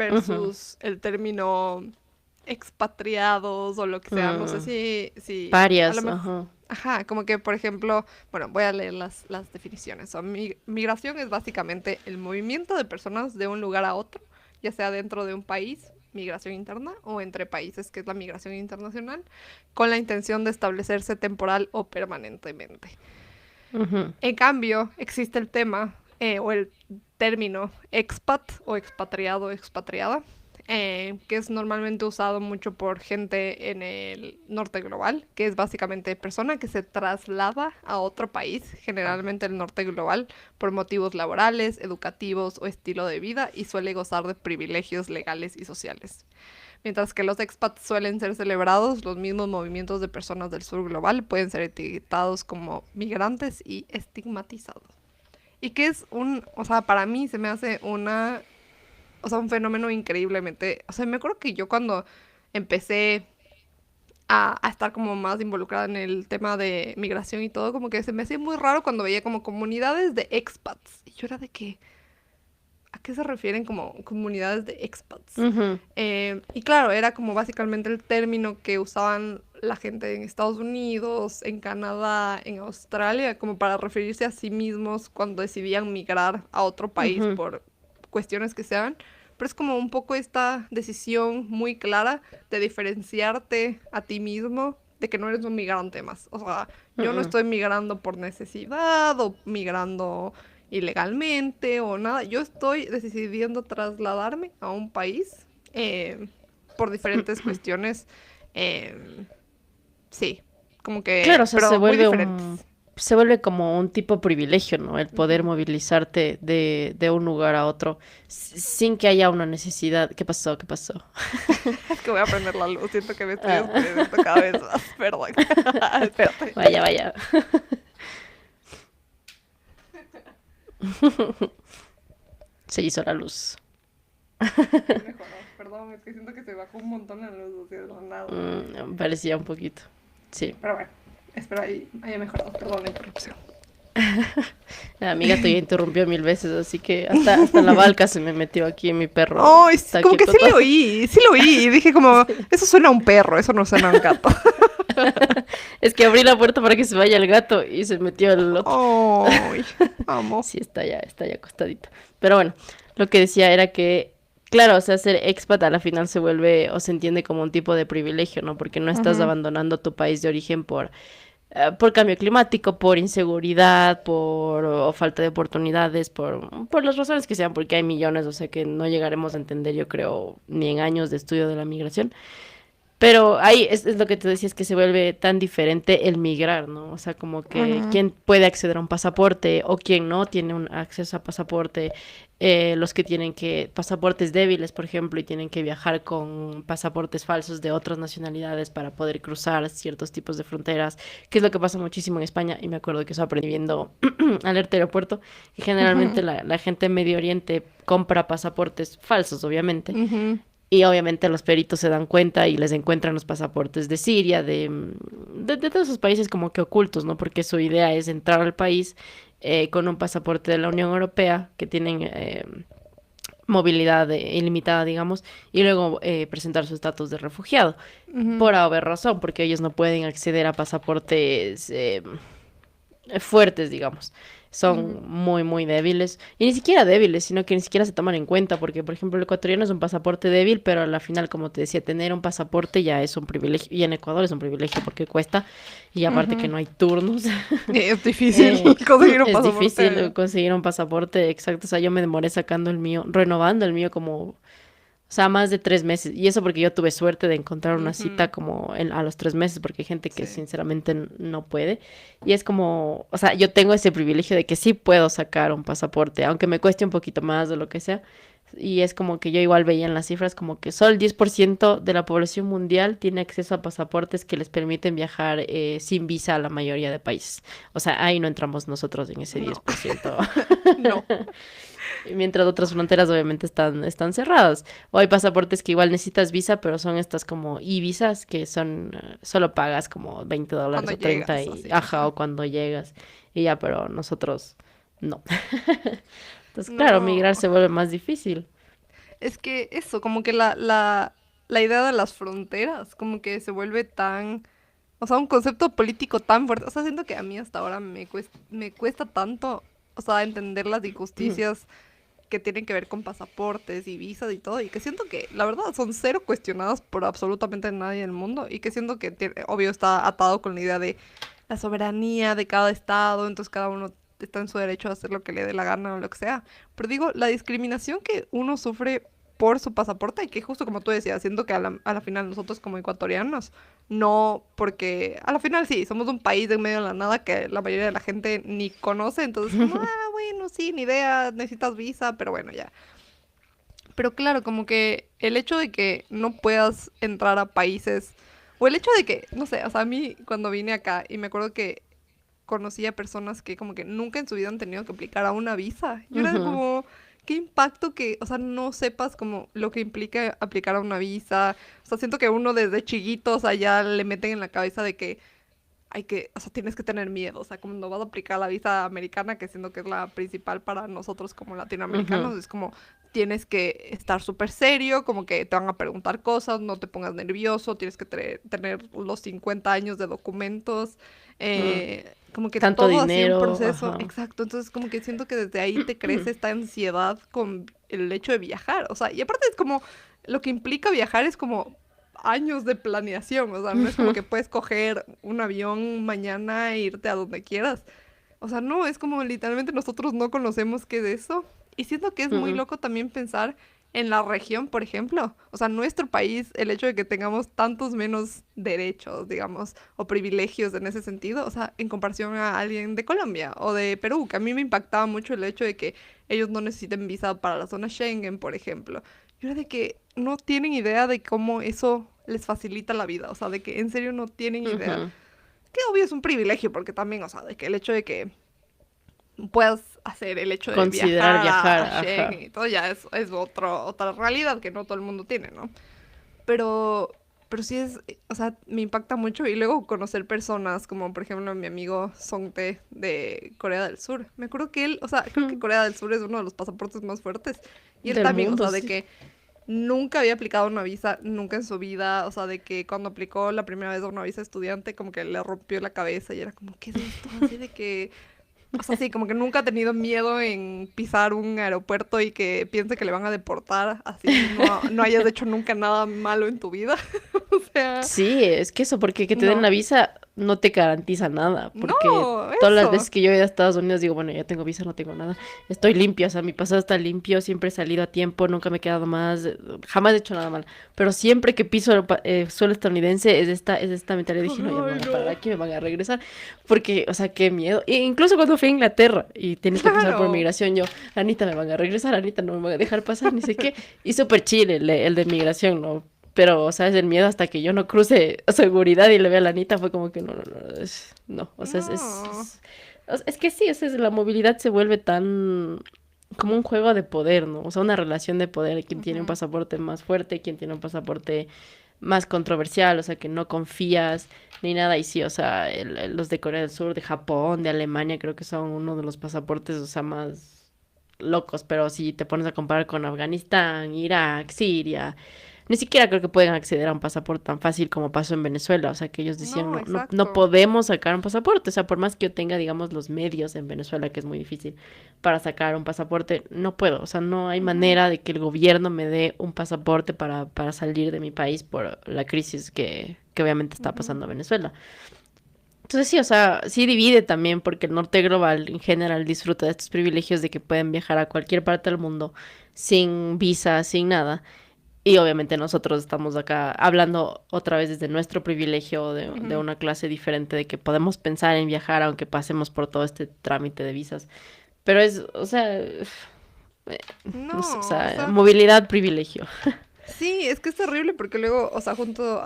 Ujú. versus el término expatriados o lo que sea. No sé Mm, si a lo Varias, mejor, ajá. ajá, como que por ejemplo, bueno, voy a leer las definiciones. Migración es básicamente el movimiento de personas de un lugar a otro, ya sea dentro de un país, migración interna, o entre países, que es la migración internacional, con la intención de establecerse temporal o permanentemente. Ujú, En cambio, existe el tema o el término expat o expatriado o expatriada, que es normalmente usado mucho por gente en el norte global, que es básicamente persona que se traslada a otro país, generalmente el norte global, por motivos laborales, educativos o estilo de vida y suele gozar de privilegios legales y sociales. Mientras que los expats suelen ser celebrados, los mismos movimientos de personas del sur global pueden ser etiquetados como migrantes y estigmatizados. Y que es o sea, para mí se me hace o sea, un fenómeno increíblemente, o sea, me acuerdo que yo cuando empecé a estar como más involucrada en el tema de migración y todo, como que se me hacía muy raro cuando veía como comunidades de expats. Y yo era de que, ¿a qué se refieren como comunidades de expats? ujú, Y claro, era como básicamente el término que usaban la gente en Estados Unidos, en Canadá, en Australia, como para referirse a sí mismos cuando decidían migrar a otro país ujú, por cuestiones que sean. Pero es como un poco esta decisión muy clara de diferenciarte a ti mismo de que no eres un migrante más. O sea, yo no ujú. estoy migrando por necesidad o migrando ilegalmente o nada. Yo estoy decidiendo trasladarme a un país por diferentes cuestiones. eh, sí, como Claro, o que, sea, pero muy diferentes. se vuelve como un tipo de privilegio, ¿no? El poder Ujú. movilizarte de un lugar a otro sin que haya una necesidad. ¿Qué pasó? ¿Qué pasó? Es que voy a prender la luz, siento que me estoy Ah, oscureciendo cada vez más. Perdón. Espérate. vaya, vaya. Se hizo la luz. Ya mejoró. Perdón, es que siento que se bajó un montón la luz, o sea, de la nada. Parecía un poquito. Sí. Pero bueno, espero ahí haya mejorado. Perdón la interrupción. La amiga te interrumpió 1000 veces, así que hasta la balca se me metió aquí en mi perro. Oh, Está como aquí que con todo. sí lo oí. Y dije como, Sí. eso suena a un perro, eso no suena a un gato. Es que abrí la puerta para que se vaya el gato y se metió el otro. Oh, amo. Sí, está ya acostadito. Pero bueno, lo que decía era que, claro, o sea, ser expat a la final se vuelve o se entiende como un tipo de privilegio, ¿no? Porque no estás Ujú, abandonando tu país de origen por cambio climático, por inseguridad, por o falta de oportunidades, por las razones que sean, porque hay millones, o sea, que no llegaremos a entender, yo creo, ni en años de estudio de la migración. Pero ahí es lo que te decía, es que se vuelve tan diferente el migrar, ¿no? O sea, como que ujú, quién puede acceder a un pasaporte o quién no tiene un acceso a pasaporte, los que tienen que, pasaportes débiles, por ejemplo, y tienen que viajar con pasaportes falsos de otras nacionalidades para poder cruzar ciertos tipos de fronteras, que es lo que pasa muchísimo en España, y me acuerdo que eso aprendí viendo Alerta Aeropuerto, que generalmente ujú, la gente en Medio Oriente compra pasaportes falsos, obviamente, ujú, y obviamente los peritos se dan cuenta y les encuentran los pasaportes de Siria, de todos esos países como que ocultos, ¿no? Porque su idea es entrar al país con un pasaporte de la Unión Europea, que tienen movilidad ilimitada, digamos, y luego presentar su estatus de refugiado. ujú, Por haber razón, porque ellos no pueden acceder a pasaportes fuertes, digamos. ujú. Son muy, muy débiles. Y ni siquiera débiles, sino que ni siquiera se toman en cuenta, porque, por ejemplo, el ecuatoriano es un pasaporte débil, pero a la final, como te decía, tener un pasaporte ya es un privilegio. Y en Ecuador es un privilegio porque cuesta. Y aparte que Ujú. no hay turnos, Es difícil eh, conseguir un es pasaporte difícil allá. conseguir un pasaporte exacto. O sea, yo me demoré sacando el mío, renovando el mío como o sea, más de 3 meses. Y eso porque yo tuve suerte de encontrar una cita Ujú, como a los 3 meses, porque hay gente que sí. sinceramente no puede. Y es como, o sea, yo tengo ese privilegio de que sí puedo sacar un pasaporte, aunque me cueste un poquito más o lo que sea, Y es como que yo igual veía en las cifras como que solo el 10% de la población mundial tiene acceso a pasaportes que les permiten viajar sin visa a la mayoría de países. O sea, ahí no entramos nosotros en ese No, 10%. no. Mientras otras fronteras obviamente están cerradas. O hay pasaportes que igual necesitas visa, pero son estas como e-visas que son, solo pagas como $20 Cuando o 30 llegas, y, así, ajá, ajá. o cuando llegas. Y ya, pero nosotros no. Entonces, claro, migrar No. se vuelve más difícil. Es que eso, como que la idea de las fronteras, como que se vuelve tan, o sea, un concepto político tan fuerte. O sea, siento que a mí hasta ahora me cuesta tanto, o sea, entender las injusticias que tienen que ver con pasaportes y visas y todo, y que siento que, la verdad, son cero cuestionadas por absolutamente nadie en el mundo, y que siento que, obvio, está atado con la idea de la soberanía de cada estado, entonces cada uno está en su derecho a hacer lo que le dé la gana o lo que sea. Pero digo, la discriminación que uno sufre por su pasaporte, y que justo como tú decías, siento que a la final nosotros como ecuatorianos, no porque a la final sí, somos un país de en medio de la nada que la mayoría de la gente ni conoce, entonces como, ah, bueno, sí, ni idea, necesitas visa, pero bueno, ya. Pero claro, como que el hecho de que no puedas entrar a países, o el hecho de que, no sé, o sea, a mí cuando vine acá y me acuerdo que conocí a personas que como que nunca en su vida han tenido que aplicar a una visa. Yo era Ujú, como, qué impacto que, o sea, no sepas como lo que implica aplicar a una visa. O sea, siento que uno desde chiquitos allá le meten en la cabeza de que hay que, o sea, tienes que tener miedo. O sea, cuando vas a aplicar la visa americana, que siento que es la principal para nosotros como ujú, latinoamericanos, es como tienes que estar súper serio, como que te van a preguntar cosas, no te pongas nervioso, tienes que tener los 50 años de documentos, mm. como que Tanto todo así un dinero, proceso, ajá. exacto. Entonces, como que siento que desde ahí te crece esta ansiedad con el hecho de viajar. O sea, y aparte es como, lo que implica viajar es como años de planeación, o sea, no es como Ujú, que puedes coger un avión mañana e irte a donde quieras. O sea, no, es como literalmente nosotros no conocemos qué es eso. Y siento que es muy ujú, loco también pensar en la región, por ejemplo. O sea, nuestro país, el hecho de que tengamos tantos menos derechos, digamos, o privilegios en ese sentido, o sea, en comparación a alguien de Colombia o de Perú, que a mí me impactaba mucho el hecho de que ellos no necesiten visa para la zona Schengen, por ejemplo. Yo era de que no tienen idea de cómo eso les facilita la vida, o sea, de que en serio no tienen idea. ujú. Que obvio es un privilegio, porque también, o sea, de que el hecho de que puedas hacer el hecho de Considerar viajar viajar, a ajá. Schengen y todo ya es otra realidad que no todo el mundo tiene, ¿no? Pero, pero sí es, o sea, me impacta mucho y luego conocer personas como por ejemplo mi amigo Songte de Corea del Sur. Me acuerdo que él, o sea, creo que Mm. Corea del Sur es uno de los pasaportes más fuertes y él Del también, o mundo, sea, de sí. que nunca había aplicado una visa, nunca en su vida, o sea, de que cuando aplicó la primera vez a una visa estudiante como que le rompió la cabeza y era como, ¿qué es esto? Así de que o sea, sí, como que nunca ha tenido miedo en pisar un aeropuerto y que piense que le van a deportar, así no hayas hecho nunca nada malo en tu vida. O sea, Sí, es que eso, porque que te den no. la visa no te garantiza nada, porque No, todas las eso. veces que yo he ido a Estados Unidos digo, bueno, ya tengo visa, no tengo nada, estoy limpio, o sea, mi pasado está limpio, siempre he salido a tiempo, nunca me he quedado más, jamás he hecho nada mal, pero siempre que piso el suelo estadounidense es esta mentalidad, dije, no, ya me Ay, van a parar no. aquí, me van a regresar, porque, o sea, qué miedo, e incluso cuando fui a Inglaterra y tienes que pasar por Claro. migración, yo, Anita, me van a regresar, Anita, no me van a dejar pasar, ni sé qué, y súper chill el de migración, ¿no? Pero, ¿sabes? El miedo hasta que yo no cruce seguridad y le vea a la Anita fue como que no, no, no, no, o sea, No. es que sí, la movilidad se vuelve tan como un juego de poder, ¿no? O sea, una relación de poder, quien tiene un Ujú. pasaporte más fuerte, quien tiene un pasaporte más controversial, o sea, que no confías ni nada, y sí, o sea, los de Corea del Sur, de Japón, de Alemania, creo que son uno de los pasaportes, o sea, más locos, pero si te pones a comparar con Afganistán, Irak, Siria, ni siquiera creo que pueden acceder a un pasaporte tan fácil como pasó en Venezuela. O sea, que ellos decían, No, no, no, no exacto. podemos sacar un pasaporte. O sea, por más que yo tenga, digamos, los medios en Venezuela, que es muy difícil para sacar un pasaporte, no puedo. O sea, no hay Ujú, manera de que el gobierno me dé un pasaporte para salir de mi país por la crisis que obviamente está ujú. pasando a Venezuela. Entonces sí, o sea, sí divide también porque el norte global en general disfruta de estos privilegios de que pueden viajar a cualquier parte del mundo sin visa, sin nada. Y obviamente nosotros estamos acá hablando otra vez desde nuestro privilegio de Ujú. una clase diferente, de que podemos pensar en viajar aunque pasemos por todo este trámite de visas. Pero es, o sea, Eh, no sé, o No, o sea, sea, movilidad, privilegio. sí, es que es terrible porque luego, o sea,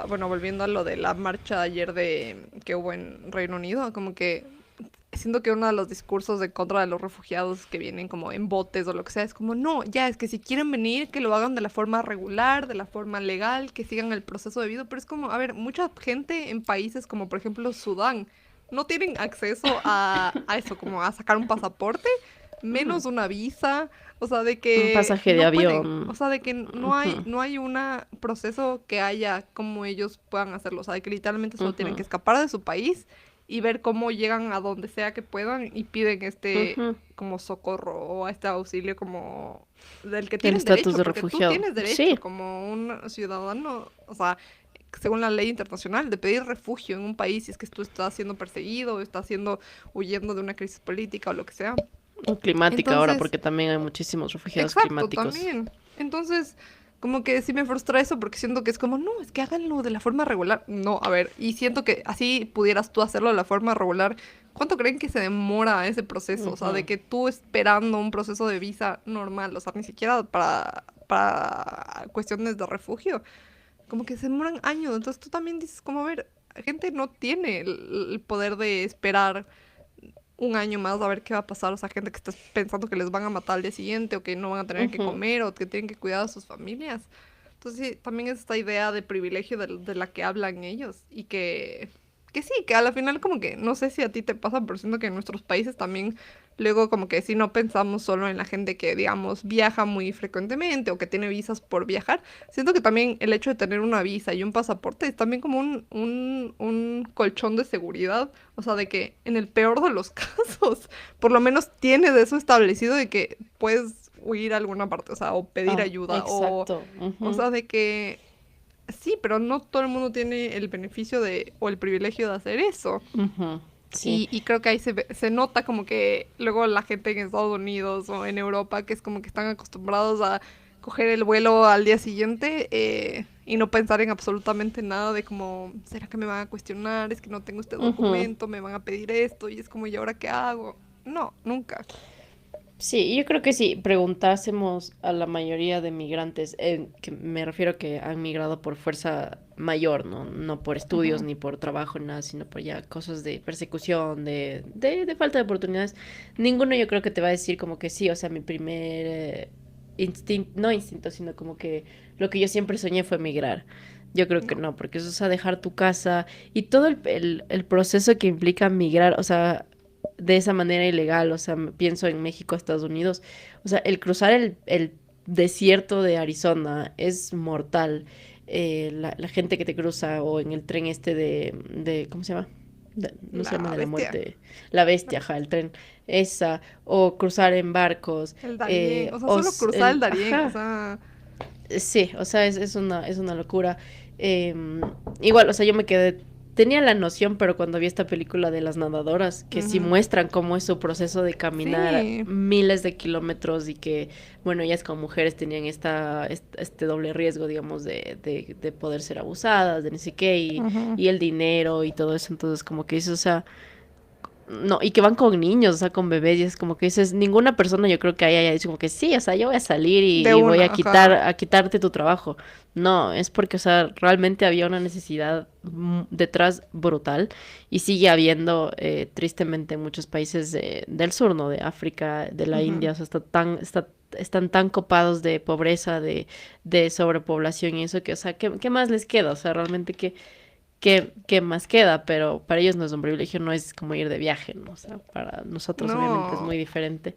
bueno, volviendo a lo de la marcha de ayer que hubo en Reino Unido, como que siento que uno de los discursos de contra de los refugiados que vienen como en botes o lo que sea, es como, no, ya, es que si quieren venir, que lo hagan de la forma regular, de la forma legal, que sigan el proceso debido, pero es como, a ver, mucha gente en países como por ejemplo Sudán no tienen acceso a eso, como a sacar un pasaporte, Mm, menos una visa, o sea, de un que pasaje de no pueden, o avión. sea, de que Ujú, no hay un proceso que haya como ellos puedan hacerlo, o sea, de que literalmente solo tienen que ujú, escapar de su país y ver cómo llegan a donde sea que puedan y piden este ujú. como socorro o este auxilio como del que El tienen estatus derecho, de porque tú refugiado. tienes Sí. derecho como un ciudadano, o sea, según la ley internacional, de pedir refugio en un país si es que tú estás siendo perseguido o estás siendo huyendo de una crisis política o lo que sea. Climática ahora, Entonces, porque también hay muchísimos refugiados exacto, climáticos. también. Entonces, como que sí me frustra eso porque siento que es como, no, es que háganlo de la forma regular. No, a ver, y siento que así pudieras tú hacerlo de la forma regular. ¿Cuánto creen que se demora ese proceso? O sea, de Ujú, que tú esperando un proceso de visa normal, o sea, ni siquiera para cuestiones de refugio, como que se demoran años. Entonces tú también dices, como, a ver, gente no tiene el poder de esperar un año más a ver qué va a pasar. O sea, gente que está pensando que les van a matar al día siguiente o que no van a tener que ujú. comer o que tienen que cuidar a sus familias. Entonces, sí, también es esta idea de privilegio de la que hablan ellos y que sí, que a la final como que, no sé si a ti te pasa, pero siento que en nuestros países también luego como que si no pensamos solo en la gente que, digamos, viaja muy frecuentemente o que tiene visas por viajar, siento que también el hecho de tener una visa y un pasaporte es también como un colchón de seguridad. O sea, de que en el peor de los casos, por lo menos tienes eso establecido de que puedes huir a alguna parte, o sea, o pedir Ah, ayuda, exacto. o Ujú, sea, de que sí, pero no todo el mundo tiene el beneficio de, o el privilegio de hacer eso. ujú. Sí. Y creo que ahí se nota como que luego la gente en Estados Unidos o en Europa, que es como que están acostumbrados a coger el vuelo al día siguiente y no pensar en absolutamente nada de como, ¿será que me van a cuestionar? Es que no tengo este Ujú. documento, me van a pedir esto y es como, ¿y ahora qué hago? No, nunca. Sí, yo creo que si preguntásemos a la mayoría de migrantes, que me refiero que han migrado por fuerza mayor, ¿no? No por estudios Ujú. ni por trabajo, ni nada, sino por ya cosas de persecución, de falta de oportunidades. Ninguno yo creo que te va a decir como que sí, o sea, mi primer instinto, no instinto, sino como que lo que yo siempre soñé fue migrar. Yo creo que No. no, porque eso es a dejar tu casa y todo el proceso que implica migrar, o sea, de esa manera ilegal, o sea, pienso en México, Estados Unidos, o sea, el cruzar el desierto de Arizona es mortal. La gente que te cruza o en el tren este ¿cómo se llama? No se llama La de la bestia. muerte, la bestia, ajá, el tren, esa, o cruzar en barcos, El Darién. O sea, solo cruzar el Darién. O ajá, sea, sí, o sea, es una locura. Igual, o sea, yo me quedé, tenía la noción, pero cuando vi esta película de las nadadoras, que sí ujú. muestran cómo es su proceso de caminar Sí. miles de kilómetros y que, bueno, ellas como mujeres tenían este doble riesgo, digamos, de poder ser abusadas, de no sé qué, Ujú. y el dinero y todo eso, entonces como que eso, o sea, no, y que van con niños, o sea, con bebés, y es como que dices, ninguna persona yo creo que haya dicho como que sí, o sea, yo voy a salir De y voy una, ajá. a quitarte tu trabajo. No, es porque, o sea, realmente había una necesidad detrás brutal y sigue habiendo, tristemente, en muchos países del sur, ¿no? De África, de la Ujú. India, o sea, están tan copados de pobreza, de sobrepoblación y eso que, o sea, ¿qué más les queda? O sea, realmente, ¿qué más queda? Pero para ellos no es un privilegio, no es como ir de viaje, ¿no? O sea, para nosotros obviamente es No. muy diferente.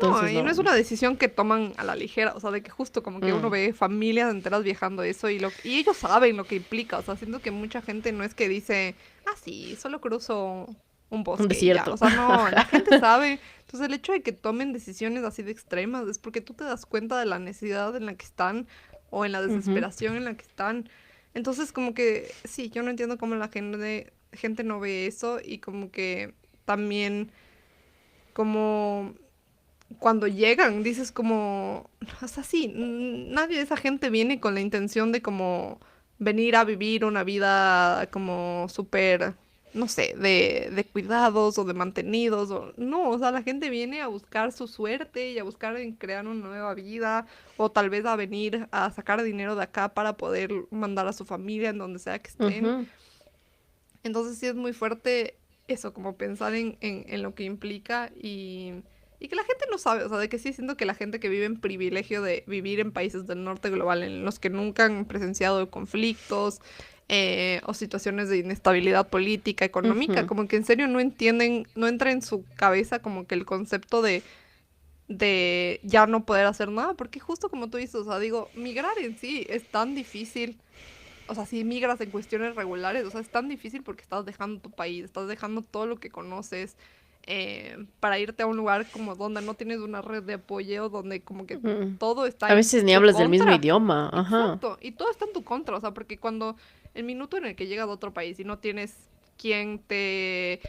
No, Entonces, y no no. es una decisión que toman a la ligera, o sea, de que justo como que uno Mm, ve familias enteras viajando eso y ellos saben lo que implica, o sea, siento que mucha gente no es que dice, ah, sí, solo cruzo un un bosque y ya, o desierto. sea, no, la gente sabe, entonces el hecho de que tomen decisiones así de extremas es porque tú te das cuenta de la necesidad en la que están o en la Ujú. desesperación en la que están, entonces como que sí, yo no entiendo cómo gente no ve eso y como que también como cuando llegan, dices como, o sea, sí, nadie de esa gente viene con la intención de como venir a vivir una vida como súper no sé, de cuidados o de mantenidos, o no, o sea, la gente viene a buscar su suerte y a buscar en crear una nueva vida, o tal vez a venir a sacar dinero de acá para poder mandar a su familia en donde sea que estén. Ujú, Entonces sí es muy fuerte eso, como pensar en lo que implica y que la gente no sabe, o sea, de que sí siento que la gente que vive en privilegio de vivir en países del norte global en los que nunca han presenciado conflictos o situaciones de inestabilidad política, económica, ujú, como que en serio no entienden, no entra en su cabeza como que el concepto de ya no poder hacer nada, porque justo como tú dices, o sea, digo, migrar en sí es tan difícil, o sea, si migras en cuestiones regulares, o sea, es tan difícil porque estás dejando tu país, estás dejando todo lo que conoces para irte a un lugar como donde no tienes una red de apoyo, donde como que ujú. todo está A en veces ni tu hablas del mismo contra. idioma, ajá. Exacto, y todo está en tu contra, o sea, porque cuando el minuto en el que llegas a otro país y no tienes quien te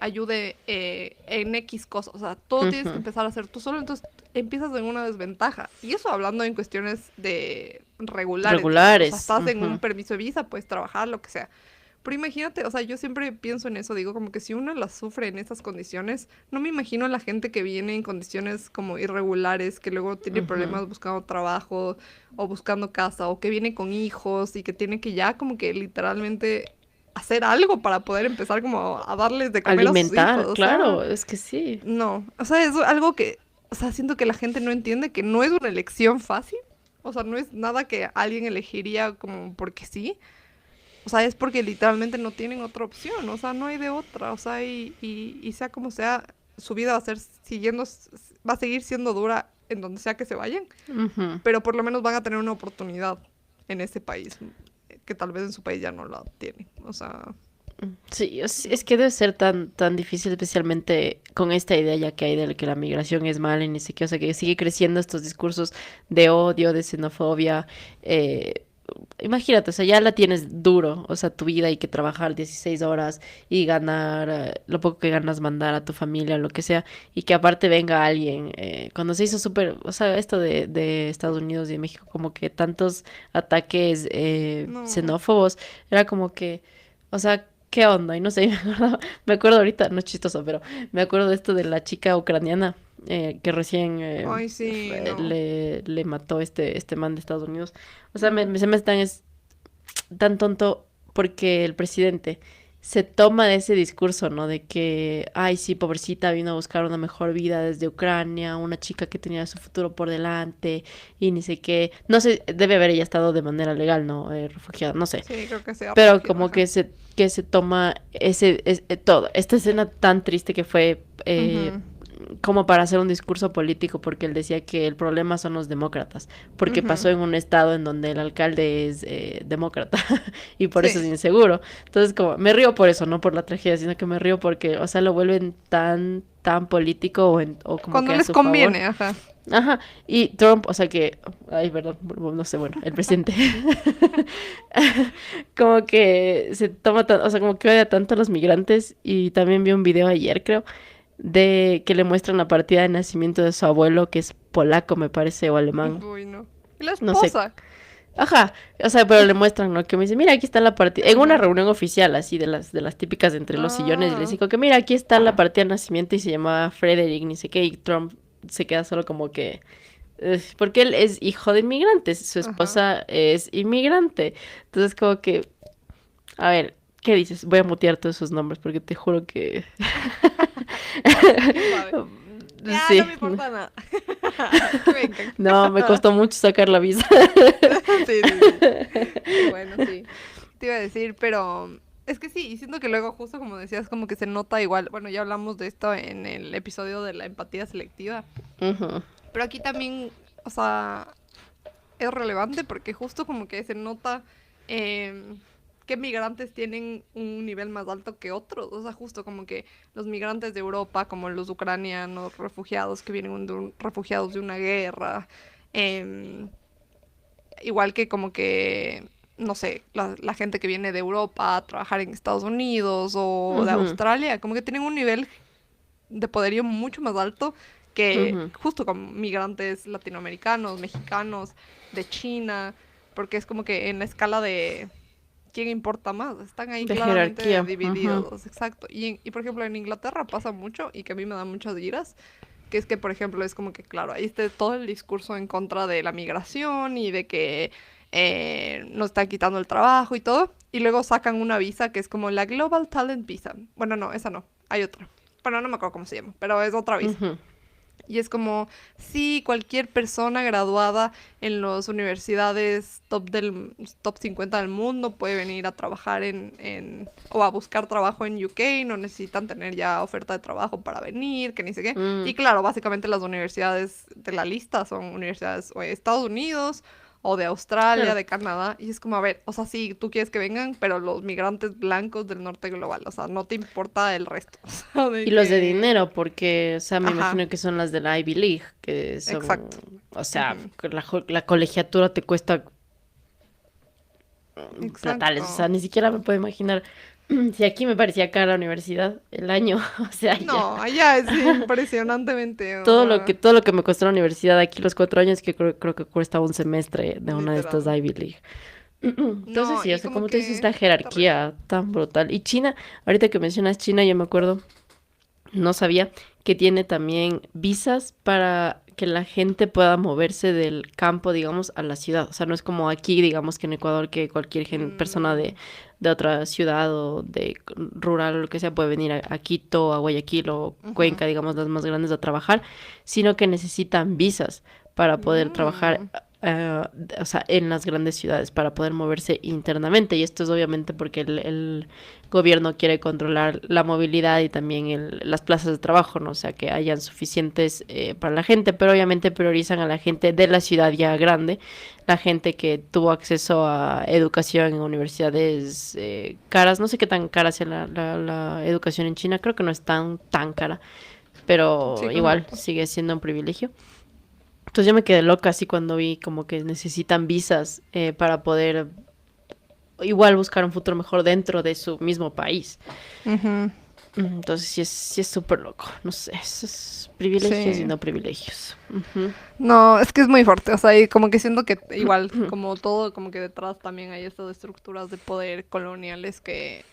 ayude en X cosas, o sea, todo tienes que Ujú, empezar a hacer tú solo, entonces empiezas en una desventaja. Y eso hablando en cuestiones de regulares, digamos, o sea, regulares. estás en un Ujú, permiso de visa, puedes trabajar, lo que sea. Pero imagínate, o sea, yo siempre pienso en eso, digo, como que si uno las sufre en esas condiciones, no me imagino a la gente que viene en condiciones como irregulares, que luego tiene ujú. problemas buscando trabajo o buscando casa, o que viene con hijos y que tiene que ya como que literalmente hacer algo para poder empezar como a darles de comer a sus hijos, Alimentar, o sea, claro, es que sí. no, o sea, es algo que, o sea, siento que la gente no entiende que no es una elección fácil, o sea, no es nada que alguien elegiría como porque sí. O sea, es porque literalmente no tienen otra opción, o sea, no hay de otra, o sea, y sea como sea, su vida va a ser siguiendo, va a seguir siendo dura en donde sea que se vayan, Ujú. pero por lo menos van a tener una oportunidad en ese país, que tal vez en su país ya no la tienen, o sea, Sí, es que debe ser tan difícil, especialmente con esta idea ya que hay de que la migración es mala y ni sé qué, o sea, que sigue creciendo estos discursos de odio, de xenofobia. eh, Imagínate, o sea, ya la tienes duro, o sea, tu vida hay que trabajar 16 horas y ganar lo poco que ganas, mandar a tu familia, lo que sea, y que aparte venga alguien, cuando se hizo súper, o sea, esto de Estados Unidos y de México, como que tantos ataques no, xenófobos, era como que, o sea, ¿qué onda? Y no sé, me acuerdo ahorita, no es chistoso, pero me acuerdo de esto de la chica ucraniana que recién ay, sí, no. le mató este man de Estados Unidos. O sea, se me es tan tonto porque el presidente se toma de ese discurso, ¿no? De que, ay, sí, pobrecita, vino a buscar una mejor vida desde Ucrania, una chica que tenía su futuro por delante y ni sé qué. No sé, debe haber ella estado de manera legal, ¿no? Refugiada, no sé. Sí, creo que sea Pero refugiada, como ajá. que se toma todo, esta escena tan triste que fue Ujú, como para hacer un discurso político, porque él decía que el problema son los demócratas, porque ujú, pasó en un estado en donde el alcalde es demócrata y por eso es sí, inseguro. Entonces, como, me río por eso, no por la tragedia, sino que me río porque, o sea, lo vuelven tan político o como cuando que a les su favor. conviene, ajá. Ajá, y Trump, o sea que, ay, perdón, no sé, bueno, el presidente, como que se toma, o sea, como que odia tanto a los migrantes y también vi un video ayer, creo, de que le muestran la partida de nacimiento de su abuelo, que es polaco, me parece, o alemán, Uy, no. Y la no sé. esposa, Ajá, o sea, pero le muestran, ¿no? Que me dice, mira, aquí está la partida, en una ajá. reunión oficial, así, de las típicas entre los sillones, y les Ah, digo que, mira, aquí está la partida de nacimiento y se llamaba Frederick, ni sé qué, y Trump se queda solo como que, porque él es hijo de inmigrantes, su ajá. esposa es inmigrante, entonces como que, a ver, ¿qué dices? Voy a mutear todos esos nombres porque te juro que... ¿Quién sabe? Ya, no Sí, me importa nada. Que vengan. no, me costó mucho sacar la visa. Sí, sí, sí. Qué bueno, sí. Te iba a decir, pero es que sí, y siento que luego, justo como decías, como que se nota igual. Bueno, ya hablamos de esto en el episodio de la empatía selectiva. Ujú, Pero aquí también, o sea, es relevante porque justo como que se nota que migrantes tienen un nivel más alto que otros. O sea, justo como que los migrantes de Europa, como los ucranianos, refugiados que vienen refugiados de una guerra, em, igual que como que, no sé, la gente que viene de Europa a trabajar en Estados Unidos o de ujú, Australia, como que tienen un nivel de poderío mucho más alto que ujú. justo con migrantes latinoamericanos, mexicanos, de China, porque es como que en la escala quién importa más. Están ahí De claramente jerarquía. Ujú. divididos, exacto. Y por ejemplo, en Inglaterra pasa mucho y que a mí me da muchas iras, que es que, por ejemplo, es como que, claro, ahí está todo el discurso en contra de la migración y de que nos están quitando el trabajo y todo. Y luego sacan una visa que es como la Global Talent Visa. Bueno, no, esa no, hay otra. Bueno, no me acuerdo cómo se llama, pero es otra visa. Ujú. Y es como, sí, cualquier persona graduada en las universidades top 50 del mundo puede venir a trabajar o a buscar trabajo en UK, no necesitan tener ya oferta de trabajo para venir, que ni sé qué. Mm. Y claro, básicamente las universidades de la lista son universidades o de Estados Unidos o de Australia, Claro. de Canadá, y es como, a ver, o sea, sí, tú quieres que vengan, pero los migrantes blancos del norte global, o sea, no te importa el resto, o sea, de Y los de que... dinero, porque, o sea, me Ajá, imagino que son las de la Ivy League, que son, exacto. o sea, Ujú. la colegiatura te cuesta platales, o sea, Exacto. ni siquiera me puedo imaginar si aquí me parecía cara la universidad el año, o sea, ya. No, allá es impresionantemente, o Todo lo que, sea, todo lo que me costó la universidad aquí los 4 años, que creo que cuesta un semestre de una de estas literal. Ivy League. Entonces No, sí, o y sea, como como tú dices, que esta terrible. jerarquía tan brutal. Y China, ahorita que mencionas China, yo me acuerdo, no sabía que tiene también visas para que la gente pueda moverse del campo, digamos, a la ciudad. O sea, no es como aquí, digamos, que en Ecuador, que cualquier persona Mm, de otra ciudad o de rural o lo que sea puede venir a Quito, a Guayaquil o ujú. Cuenca, digamos, las más grandes a trabajar, sino que necesitan visas para poder trabajar. Mm, O sea, en las grandes ciudades para poder moverse internamente. Y esto es obviamente porque el gobierno quiere controlar la movilidad y también las plazas de trabajo, ¿no? O sea, que hayan suficientes para la gente, pero obviamente priorizan a la gente de la ciudad ya grande, la gente que tuvo acceso a educación en universidades caras. No sé qué tan cara sea la educación en China, creo que no es tan cara, pero sí, como, igual sigue siendo un privilegio. Entonces yo me quedé loca así cuando vi como que necesitan visas para poder igual buscar un futuro mejor dentro de su mismo país. ujú, Entonces sí es súper loco. No sé, esos privilegios y sí. no privilegios. Ujú. No, es que es muy fuerte, o sea, y como que siento que igual, como todo, como que detrás también hay estas estructuras de poder coloniales que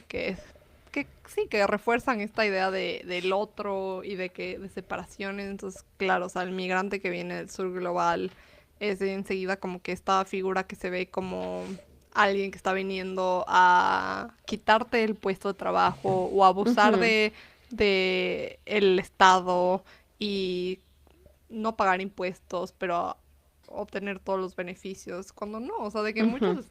sí, que refuerzan esta idea del otro y de separaciones. Entonces, claro, o sea, el migrante que viene del sur global es enseguida como que esta figura que se ve como alguien que está viniendo a quitarte el puesto de trabajo o abusar Ujú, de el Estado y no pagar impuestos, pero obtener todos los beneficios, cuando no, o sea, de que en ujú, muchos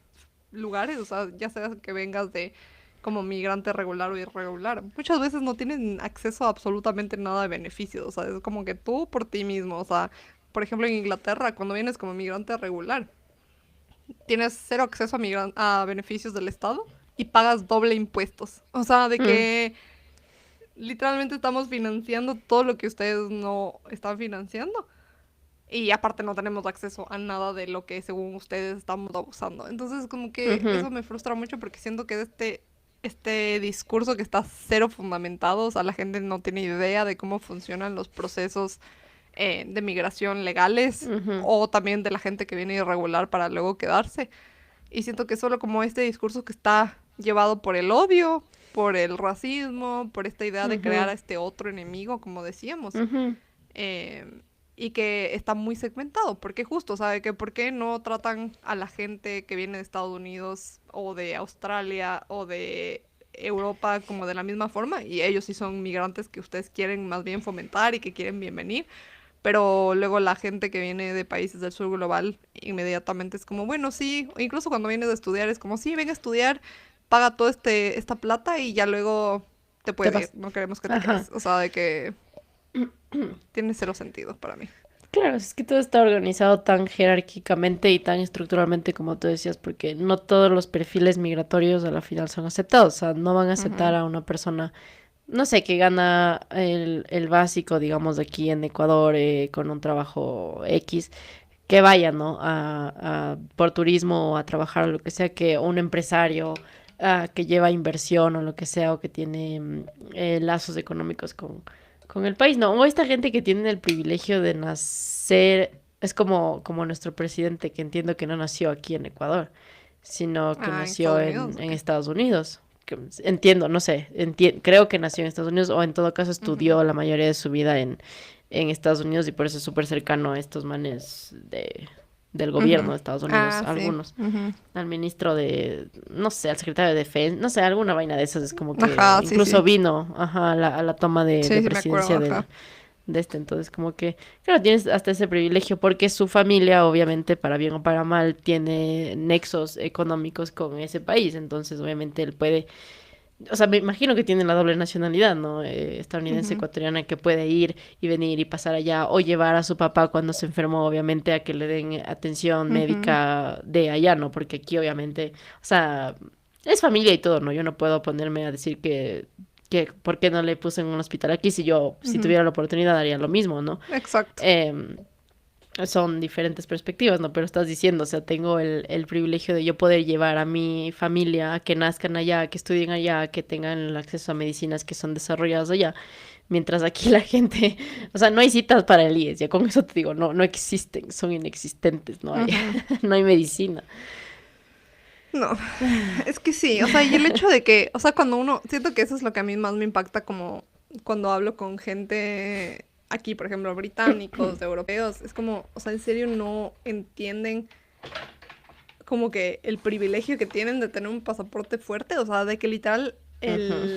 lugares, o sea, ya sea que vengas de como migrante regular o irregular, muchas veces no tienen acceso a absolutamente nada de beneficios, o sea, es como que tú por ti mismo, o sea, por ejemplo en Inglaterra, cuando vienes como migrante regular, tienes cero acceso a beneficios del Estado y pagas doble impuestos, o sea, de mm, que literalmente estamos financiando todo lo que ustedes no están financiando. Y aparte no tenemos acceso a nada de lo que según ustedes estamos abusando. Entonces como que ujú, eso me frustra mucho porque siento que este discurso que está cero fundamentado, o sea, la gente no tiene idea de cómo funcionan los procesos de migración legales ujú, o también de la gente que viene irregular para luego quedarse. Y siento que solo como este discurso que está llevado por el odio, por el racismo, por esta idea de crear ujú, a este otro enemigo, como decíamos, ujú, eh, y que está muy segmentado, porque justo, ¿sabe? Que por qué no tratan a la gente que viene de Estados Unidos o de Australia o de Europa como de la misma forma, y ellos sí son migrantes que ustedes quieren más bien fomentar y que quieren bienvenir, pero luego la gente que viene de países del sur global inmediatamente es como, bueno, sí, o incluso cuando vienes a estudiar es como, sí, ven a estudiar, paga todo esta plata y ya luego te te puedes ir, vas. no queremos que te Ajá. quedes, o sea, de que tiene cero sentido para mí. Claro, es que todo está organizado tan jerárquicamente y tan estructuralmente como tú decías, porque no todos los perfiles migratorios a la final son aceptados. O sea, no van a aceptar Ujú, a una persona, no sé, que gana el básico, digamos, de aquí en Ecuador con un trabajo X, que vaya, ¿no? Por turismo o a trabajar o lo que sea, que un empresario que lleva inversión o lo que sea, o que tiene lazos económicos con el país, ¿no? O esta gente que tiene el privilegio de nacer, es como nuestro presidente, que entiendo que no nació aquí en Ecuador. sino que Ah, ¿en nació Estados Unidos? en Ok. Estados Unidos. Entiendo, no sé, creo que nació en Estados Unidos o en todo caso Ujú. estudió la mayoría de su vida en Estados Unidos y por eso es súper cercano a estos manes del gobierno Ujú. de Estados Unidos, Ah, sí. algunos. Ujú. Al ministro de, no sé, al secretario de Defensa, no sé, alguna vaina de esas, es como que Ajá, sí, incluso sí. vino, ajá, a la toma de Sí, sí me acuerdo, presidencia ajá. de este, entonces como que, claro, tienes hasta ese privilegio porque su familia, obviamente, para bien o para mal, tiene nexos económicos con ese país, entonces obviamente él puede, o sea, me imagino que tiene la doble nacionalidad, ¿no? Estadounidense, Ujú, ecuatoriana, que puede ir y venir y pasar allá o llevar a su papá cuando se enfermó, obviamente, a que le den atención ujú. médica de allá, ¿no? Porque aquí, obviamente, o sea, es familia y todo, ¿no? Yo no puedo ponerme a decir que ¿por qué no le puse en un hospital aquí? Si yo, si Ujú. tuviera la oportunidad, haría lo mismo, ¿no? Exacto. Em, son diferentes perspectivas, ¿no? Pero estás diciendo, o sea, tengo el privilegio de yo poder llevar a mi familia a que nazcan allá, que estudien allá, que tengan el acceso a medicinas que son desarrolladas allá, mientras aquí la gente, o sea, no hay citas para el IES, ya con eso te digo, no, no existen, son inexistentes, no hay, Ujú. no hay medicina. No, es que sí, o sea, y el hecho de que, o sea, cuando uno, siento que eso es lo que a mí más me impacta como cuando hablo con gente aquí, por ejemplo, británicos, europeos, es como, o sea, en serio no entienden como que el privilegio que tienen de tener un pasaporte fuerte, o sea, de que literal Ujú,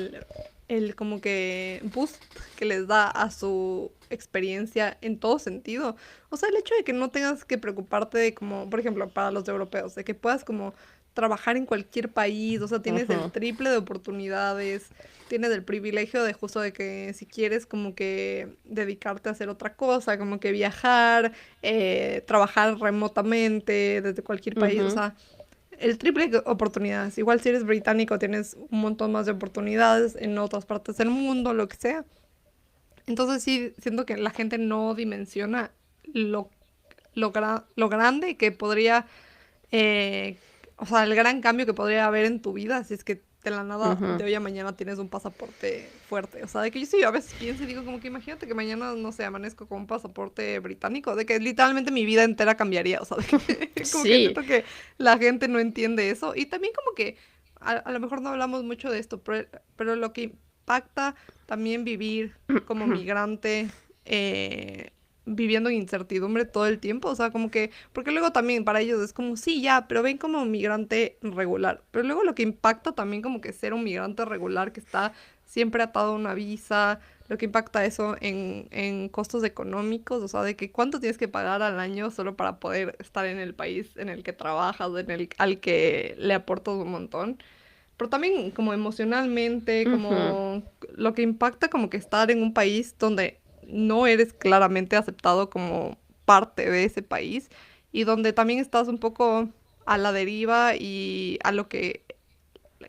el como que boost que les da a su experiencia en todo sentido. O sea, el hecho de que no tengas que preocuparte de como, por ejemplo, para los europeos, de que puedas como trabajar en cualquier país, o sea, tienes el ujú, triple de oportunidades, tienes el privilegio de justo de que si quieres como que dedicarte a hacer otra cosa, como que viajar, trabajar remotamente desde cualquier país, o ujú, sea, el triple de oportunidades. Igual si eres británico tienes un montón más de oportunidades en otras partes del mundo, lo que sea. Entonces sí, siento que la gente no dimensiona lo, lo grande que podría, eh, o sea, el gran cambio que podría haber en tu vida si es que de la nada ujú. de hoy a mañana tienes un pasaporte fuerte. O sea, de que yo sí a veces pienso y digo como que imagínate que mañana, no sé, amanezco con un pasaporte británico, de que literalmente mi vida entera cambiaría. O sea, de que como que Sí. siento que la gente no entiende eso. Y también como que a lo mejor no hablamos mucho de esto, pero lo que impacta también vivir como migrante, viviendo en incertidumbre todo el tiempo, o sea, como que, porque luego también para ellos es como, sí, ya, pero ven como migrante regular, pero luego lo que impacta también como que ser un migrante regular que está siempre atado a una visa, lo que impacta eso en costos económicos, o sea, de que cuánto tienes que pagar al año solo para poder estar en el país en el que trabajas, al que le aportas un montón. Pero también como emocionalmente, Ujú, como lo que impacta como que estar en un país donde no eres claramente aceptado como parte de ese país y donde también estás un poco a la deriva y a lo que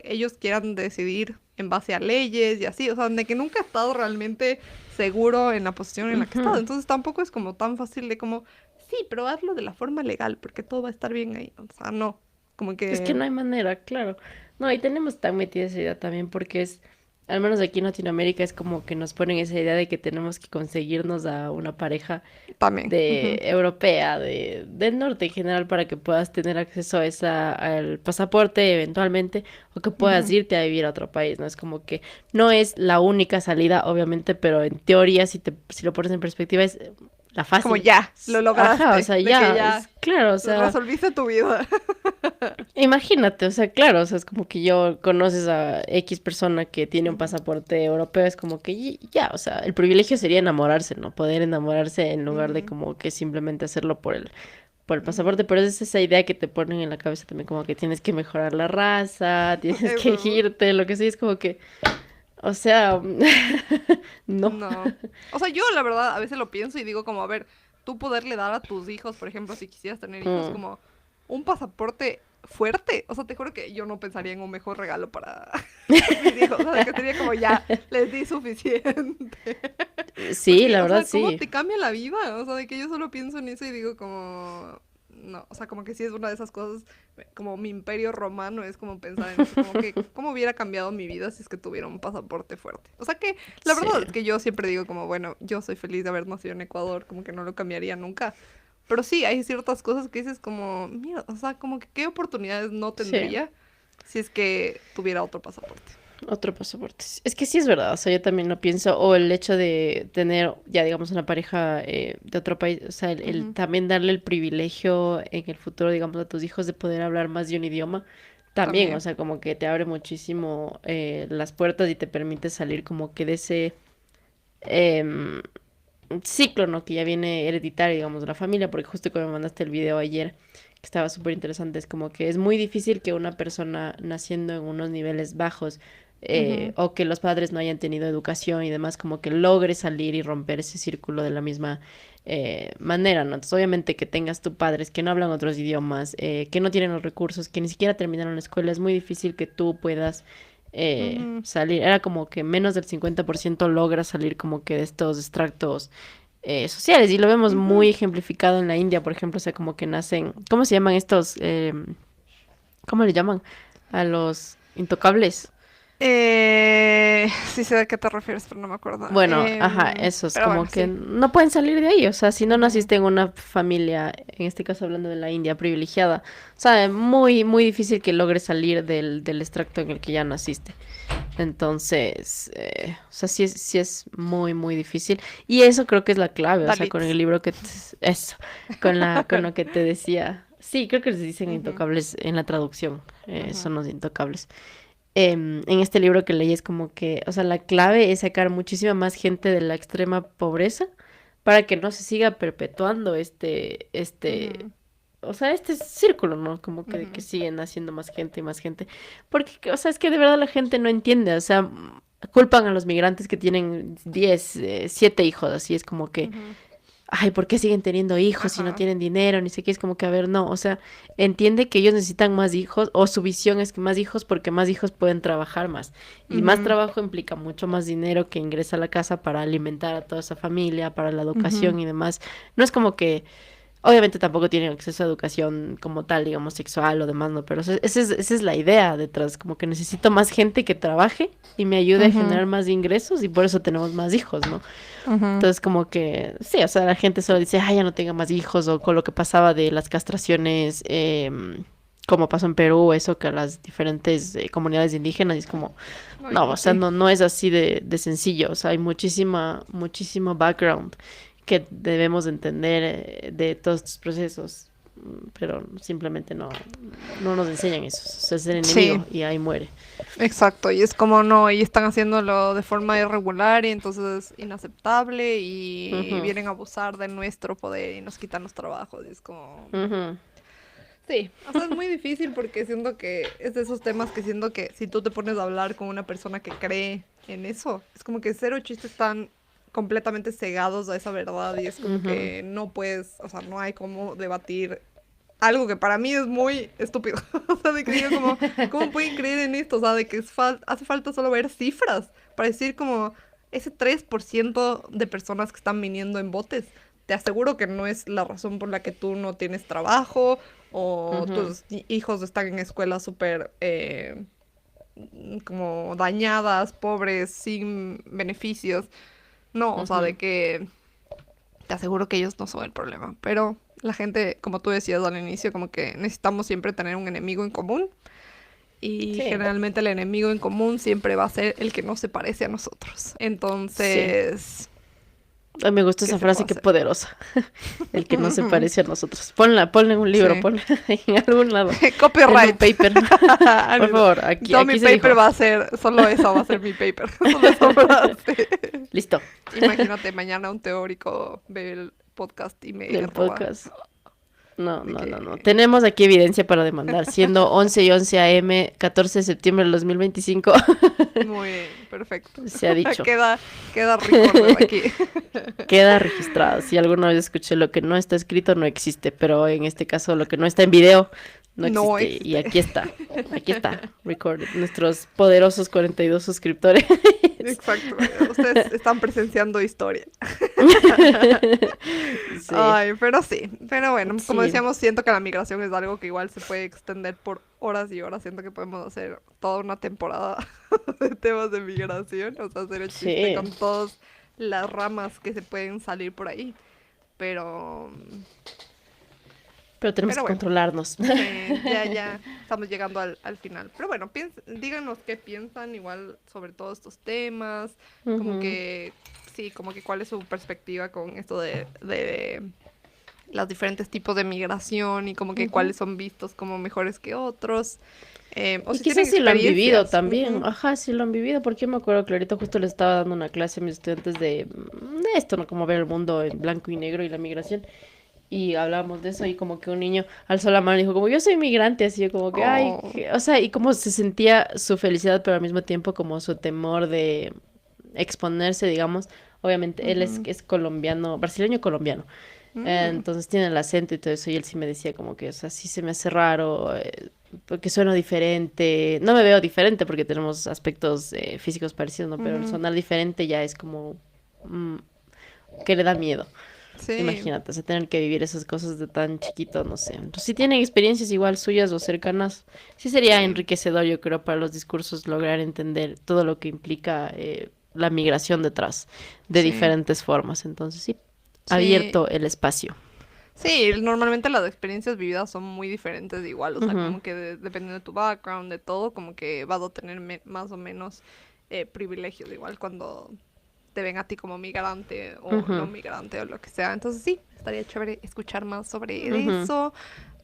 ellos quieran decidir en base a leyes y así, o sea, de que nunca he estado realmente seguro en la posición en la que he estado, ujú. entonces tampoco es como tan fácil de como, sí, pero hazlo de la forma legal porque todo va a estar bien ahí, o sea, no, como Es que que no hay manera, claro. No, y tenemos tan metida esa idea también porque es, al menos aquí en Latinoamérica, es como que nos ponen esa idea de que tenemos que conseguirnos a una pareja también. de Ujú, europea, del norte en general, para que puedas tener acceso a al pasaporte eventualmente o que puedas ujú. irte a vivir a otro país, ¿no? Es como que no es la única salida, obviamente, pero en teoría, si lo pones en perspectiva, es la Como fácil. ya, lo Ajá, o lograste, sea, de que ya, es ya claro, o sea. resolviste tu vida. Imagínate, o sea, claro, o sea, es como que yo conoces a X persona que tiene un Ujú, pasaporte europeo, es como que ya, o sea, el privilegio sería enamorarse, ¿no? Poder enamorarse en lugar de ujú, como que simplemente hacerlo por el ujú. pasaporte, pero es esa idea que te ponen en la cabeza también como que tienes que mejorar la raza, tienes que Eso, irte, lo que sea, es como que, o sea, no. no. O sea, yo la verdad a veces lo pienso y digo como, a ver, tú poderle dar a tus hijos, por ejemplo, si quisieras tener hijos, Mm, como un pasaporte fuerte. O sea, te juro que yo no pensaría en un mejor regalo para mis hijos. O sea, de que sería como ya, les di suficiente. sí, Porque, la o verdad sea, ¿cómo sí. te cambia la vida? O sea, de que yo solo pienso en eso y digo como... No, o sea, como que sí es una de esas cosas, como mi imperio romano, es como pensar en eso, como que cómo hubiera cambiado mi vida si es que tuviera un pasaporte fuerte. O sea que la Sí. verdad es que yo siempre digo como, bueno, yo soy feliz de haber nacido en Ecuador, como que no lo cambiaría nunca, Pero sí, hay ciertas cosas que dices como, mira, o sea, como que qué oportunidades no Sí. tendría si es que tuviera otro pasaporte. Otro pasaporte. Es que sí es verdad, o sea, yo también lo pienso. O el hecho de tener, ya digamos, una pareja de otro país, o sea, el Ujú, también darle el privilegio en el futuro, digamos, a tus hijos de poder hablar más de un idioma, también, o también. sea, como que te abre muchísimo las puertas y te permite salir como que de ese em, ciclo, ¿no? Que ya viene hereditario, digamos, de la familia, porque justo cuando me mandaste el video ayer, que estaba súper interesante, es como que es muy difícil que una persona naciendo en unos niveles bajos Ujú, o que los padres no hayan tenido educación y demás, como que logre salir y romper ese círculo de la misma manera, ¿no? Entonces, obviamente que tengas tus padres que no hablan otros idiomas, que no tienen los recursos, que ni siquiera terminaron la escuela, es muy difícil que tú puedas ujú, salir. Era como que menos del 50% logra salir como que de estos extractos sociales y lo vemos ujú. muy ejemplificado en la India, por ejemplo, o sea, como que nacen, ¿cómo se llaman estos? ¿Cómo le llaman? A los intocables. Sí sé a qué te refieres, pero no me acuerdo. Bueno, ajá, esos Pero bueno, como que sí. no pueden salir de ahí, o sea, si no Ujú, naciste en una familia, en este caso hablando de la India, privilegiada, o sea, muy, muy difícil que logres salir del extracto en el que ya naciste. Entonces, o sea, sí es muy, muy difícil. Y eso creo que es la clave, o sea, con el Dalits. libro eso, con lo que te decía. Sí, creo que les dicen Ujú, intocables en la traducción, ujú, son los intocables. En este libro que leí es como que, o sea, la clave es sacar muchísima más gente de la extrema pobreza para que no se siga perpetuando ujú, o sea, este círculo, ¿no? Como que ujú, siguen haciendo más gente y más gente. Porque, o sea, es que de verdad la gente no entiende, o sea, culpan a los migrantes que tienen 10 7 hijos, así es como que ujú. ay, ¿por qué siguen teniendo hijos si no Ajá. tienen dinero? Ni sé qué, es como que, a ver, no, o sea, entiende que ellos necesitan más hijos, o su visión es que más hijos porque más hijos pueden trabajar más. Y más Ujú, trabajo implica mucho más dinero que ingresa a la casa para alimentar a toda esa familia, para la ujú, educación y demás. No es como que obviamente tampoco tienen acceso a educación como tal, digamos, sexual o demás, ¿no? Pero esa es la idea detrás, como que necesito más gente que trabaje y me ayude a ujú, generar más ingresos y por eso tenemos más hijos, ¿no? ujú, Entonces como que, sí, o sea, la gente solo dice, ay, ya no tenga más hijos o con lo que pasaba de las castraciones, como pasó en Perú, eso que a las diferentes comunidades indígenas y es como, no, Oye, o sea, sí. no es así de sencillo, o sea, hay muchísimo background que debemos de entender de todos estos procesos, pero simplemente no nos enseñan eso, o sea, es el Sí, enemigo y ahí muere. exacto. Y es como no, y están haciéndolo de forma irregular y entonces es inaceptable y Ujú, vienen a abusar de nuestro poder y nos quitan los trabajos. Y es como... ujú, Sí, o sea, es muy difícil porque siento que es de esos temas que siento que si tú te pones a hablar con una persona que cree en eso, es como que cero chistes están completamente cegados a esa verdad y es como ujú, que no puedes, o sea, no hay cómo debatir algo que para mí es muy estúpido. O sea, de que digo como, ¿cómo pueden creer en esto? O sea, de que hace falta solo ver cifras para decir como ese 3% de personas que están viniendo en botes. Te aseguro que no es la razón por la que tú no tienes trabajo o ujú, tus hijos están en escuelas súper como dañadas, pobres, sin beneficios. No, o sea, de ujú. que te aseguro que ellos no son el problema, pero la gente, como tú decías al inicio, como que necesitamos siempre tener un enemigo en común y Sí, generalmente el enemigo en común siempre va a ser el que no se parece a nosotros. sí. Entonces, Ay, me gusta ¿qué esa se puede frase, qué hacer? poderosa. El que no se parece a nosotros. Ponla en un libro, Sí. ponla en algún lado, en un Copyright. paper. Por favor, Todo mi aquí se paper dijo. va a ser, solo eso va a ser mi paper, solo esa frase. Listo. Imagínate mañana un teórico ve el podcast y me El roba podcast. No, de no, no, no. que Tenemos aquí evidencia para demandar. Siendo 11 y 11 AM, 14 de septiembre del 2025, muy bien, perfecto. se ha dicho. Queda recorded aquí. Queda registrado. Si alguna vez escuché lo que no está escrito, no existe. Pero en este caso, lo que no está en video, no No existe. Y existe. aquí está. Aquí está. Recorded. Nuestros poderosos 42 suscriptores. Exacto. Ustedes están presenciando historia. Sí. Ay, pero sí. Pero bueno, como Sí. decíamos, siento que la migración es algo que igual se puede extender por horas y horas. Siento que podemos hacer toda una temporada de temas de migración. O sea, hacer el chiste Sí. con todas las ramas que se pueden salir por ahí. Pero Pero tenemos Pero que bueno, controlarnos. ya estamos llegando al final. Pero bueno, díganos qué piensan igual sobre todos estos temas, como Ujú, que, sí, como que cuál es su perspectiva con esto de los diferentes tipos de migración y como que ujú. cuáles son vistos como mejores que otros. O Y si tienen quizás sí lo han vivido experiencias. también, Ujú, ajá, sí lo han vivido, porque yo me acuerdo que ahorita justo le estaba dando una clase a mis estudiantes de esto, ¿no? Como ver el mundo en blanco y negro y la migración, y hablábamos de eso, y como que un niño alzó la mano y dijo, como yo soy migrante, así yo como que, ay, oh, o sea, y como se sentía su felicidad, pero al mismo tiempo como su temor de exponerse, digamos, obviamente él ujú, es colombiano, brasileño colombiano. mm, Entonces tiene el acento y todo eso, y él sí me decía como que, o sea, sí se me hace raro, porque sueno diferente. No me veo diferente porque tenemos aspectos físicos parecidos, ¿no? Pero el ujú. sonar diferente ya es como mm, que le da miedo. Sí, Imagínate, o sea, tener que vivir esas cosas de tan chiquito, no sé. Entonces, si tienen experiencias igual suyas o cercanas, sí sería sí, enriquecedor, yo creo, para los discursos lograr entender todo lo que implica la migración detrás de sí, diferentes formas. Entonces, sí, sí. abierto el espacio. Sí, normalmente las experiencias vividas son muy diferentes igual, o sea, Ujú, como que dependiendo de tu background, de todo, como que vas a tener más o menos privilegios igual cuando te ven a ti como migrante o no ujú, migrante o lo que sea. Entonces sí, estaría chévere escuchar más sobre ujú, eso.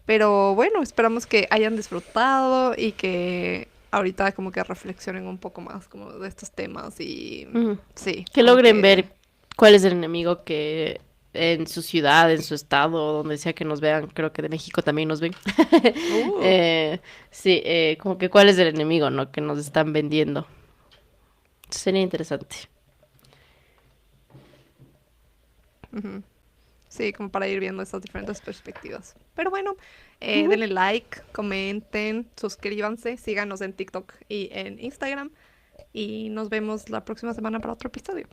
Pero bueno, esperamos que hayan disfrutado y que ahorita como que reflexionen un poco más como de estos temas y ujú. sí, Que como logren que... ver cuál es el enemigo que en su ciudad, en su estado, donde sea que nos vean, creo que de México también nos ven. Uh, Eh, sí, como que cuál es el enemigo, ¿no? Que nos están vendiendo. Sería interesante. ujú. Sí, como para ir viendo estas diferentes perspectivas. Pero bueno, Ujú. denle like, comenten, suscríbanse, síganos en TikTok y en Instagram y nos vemos la próxima semana para otro episodio.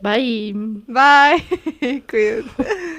Bye. Bye, cuídense.